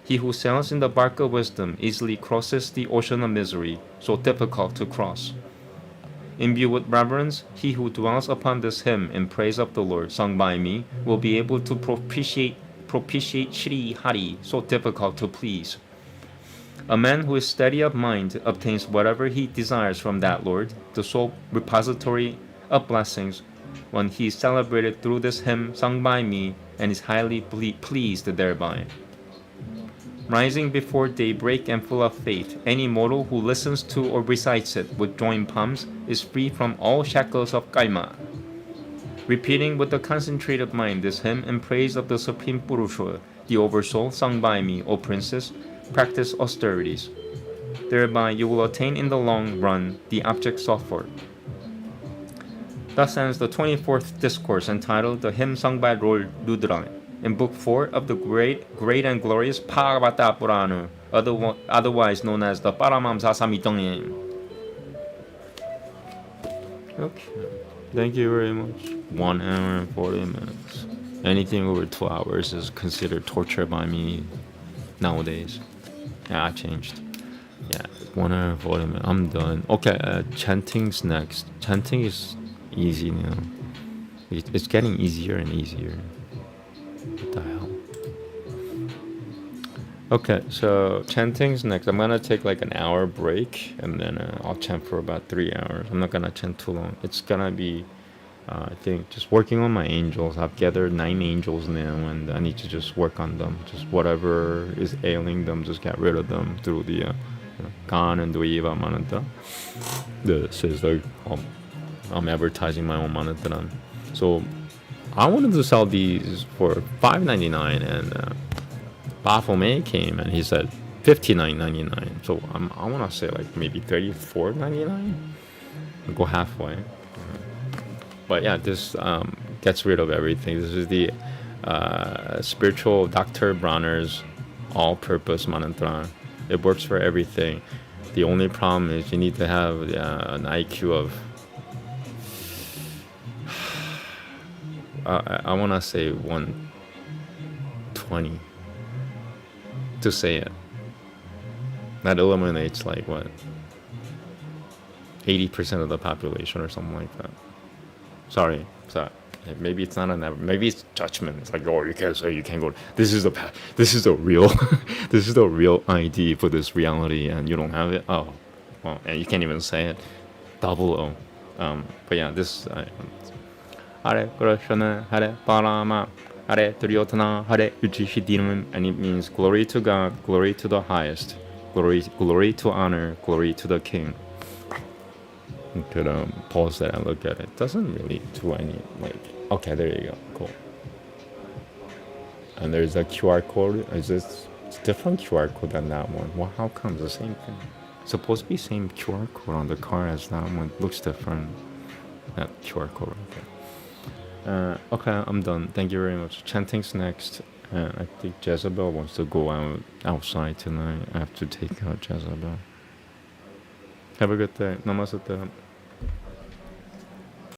S1: He who sails in the bark of wisdom easily crosses the ocean of misery, so difficult to cross. Imbued with reverence, he who dwells upon this hymn in praise of the Lord sung by me will be able to propitiate Shri Hari, so difficult to please. A man who is steady of mind obtains whatever he desires from that Lord, the sole repository of blessings, when he is celebrated through this hymn sung by me and is highly pleased thereby. Rising before daybreak and full of faith, any mortal who listens to or recites it with joined palms is free from all shackles of karma. Repeating with a concentrated mind this hymn in praise of the Supreme Purusha, the Oversoul, sung by me, O Princess, practice austerities. Thereby you will attain in the long run the object sought for. Thus ends the 24th discourse entitled The Hymn Sung by Lord Rudra in Book 4 of the great and glorious Bhagavata Purana, otherwise known as the Paramam Sasamitongin. Okay. Thank you very much. 1 hour and 40 minutes. Anything over 2 hours is considered torture by me nowadays. Yeah, I changed. Yeah, 1 hour and 40 minutes. I'm done. Okay, chanting's next. Chanting is easy now. It's getting easier and easier. What the hell? Okay, so chanting's next. I'm gonna take like an hour break and then I'll chant for about 3 hours. I'm not gonna chant too long. It's gonna be, I think, just working on my angels. I've gathered 9 angels now and I need to just work on them. Just whatever is ailing them, just get rid of them through the Gan and Dviva mantra. This is like, I'm advertising my own mantra. So I wanted to sell these for $5.99 and Baphomet came and he said $59.99. So I want to say like maybe $34.99. Go halfway. But yeah, this gets rid of everything. This is the spiritual Dr. Bronner's all-purpose mantra. It works for everything. The only problem is you need to have an IQ of I want to say 120 to say it. That eliminates like what, 80% of the population or something like that. Sorry, maybe it's not maybe it's judgment. It's like, oh, you can't say, you can't go. This is the real this is the real ID for this reality, and you don't have it. Oh, well, and you can't even say it. Double O. But yeah, this. Hare Krishna, Hare Parama, Hare Duryodhana, Hare Yudhishthira, and it means glory to God, glory to the highest, glory to honor, glory to the king. You could pause that and look at it. Doesn't really do any, like, okay, there you go, cool. And there's a QR code. Is this it's different QR code than that one? Well, how come the same thing? It's supposed to be same QR code on the car as that one. It looks different. That QR code right there. Okay, I'm done. Thank you very much. Chanting's next. I think Jezebel wants to go outside tonight. I have to take out Jezebel. Have a good day. Namaste.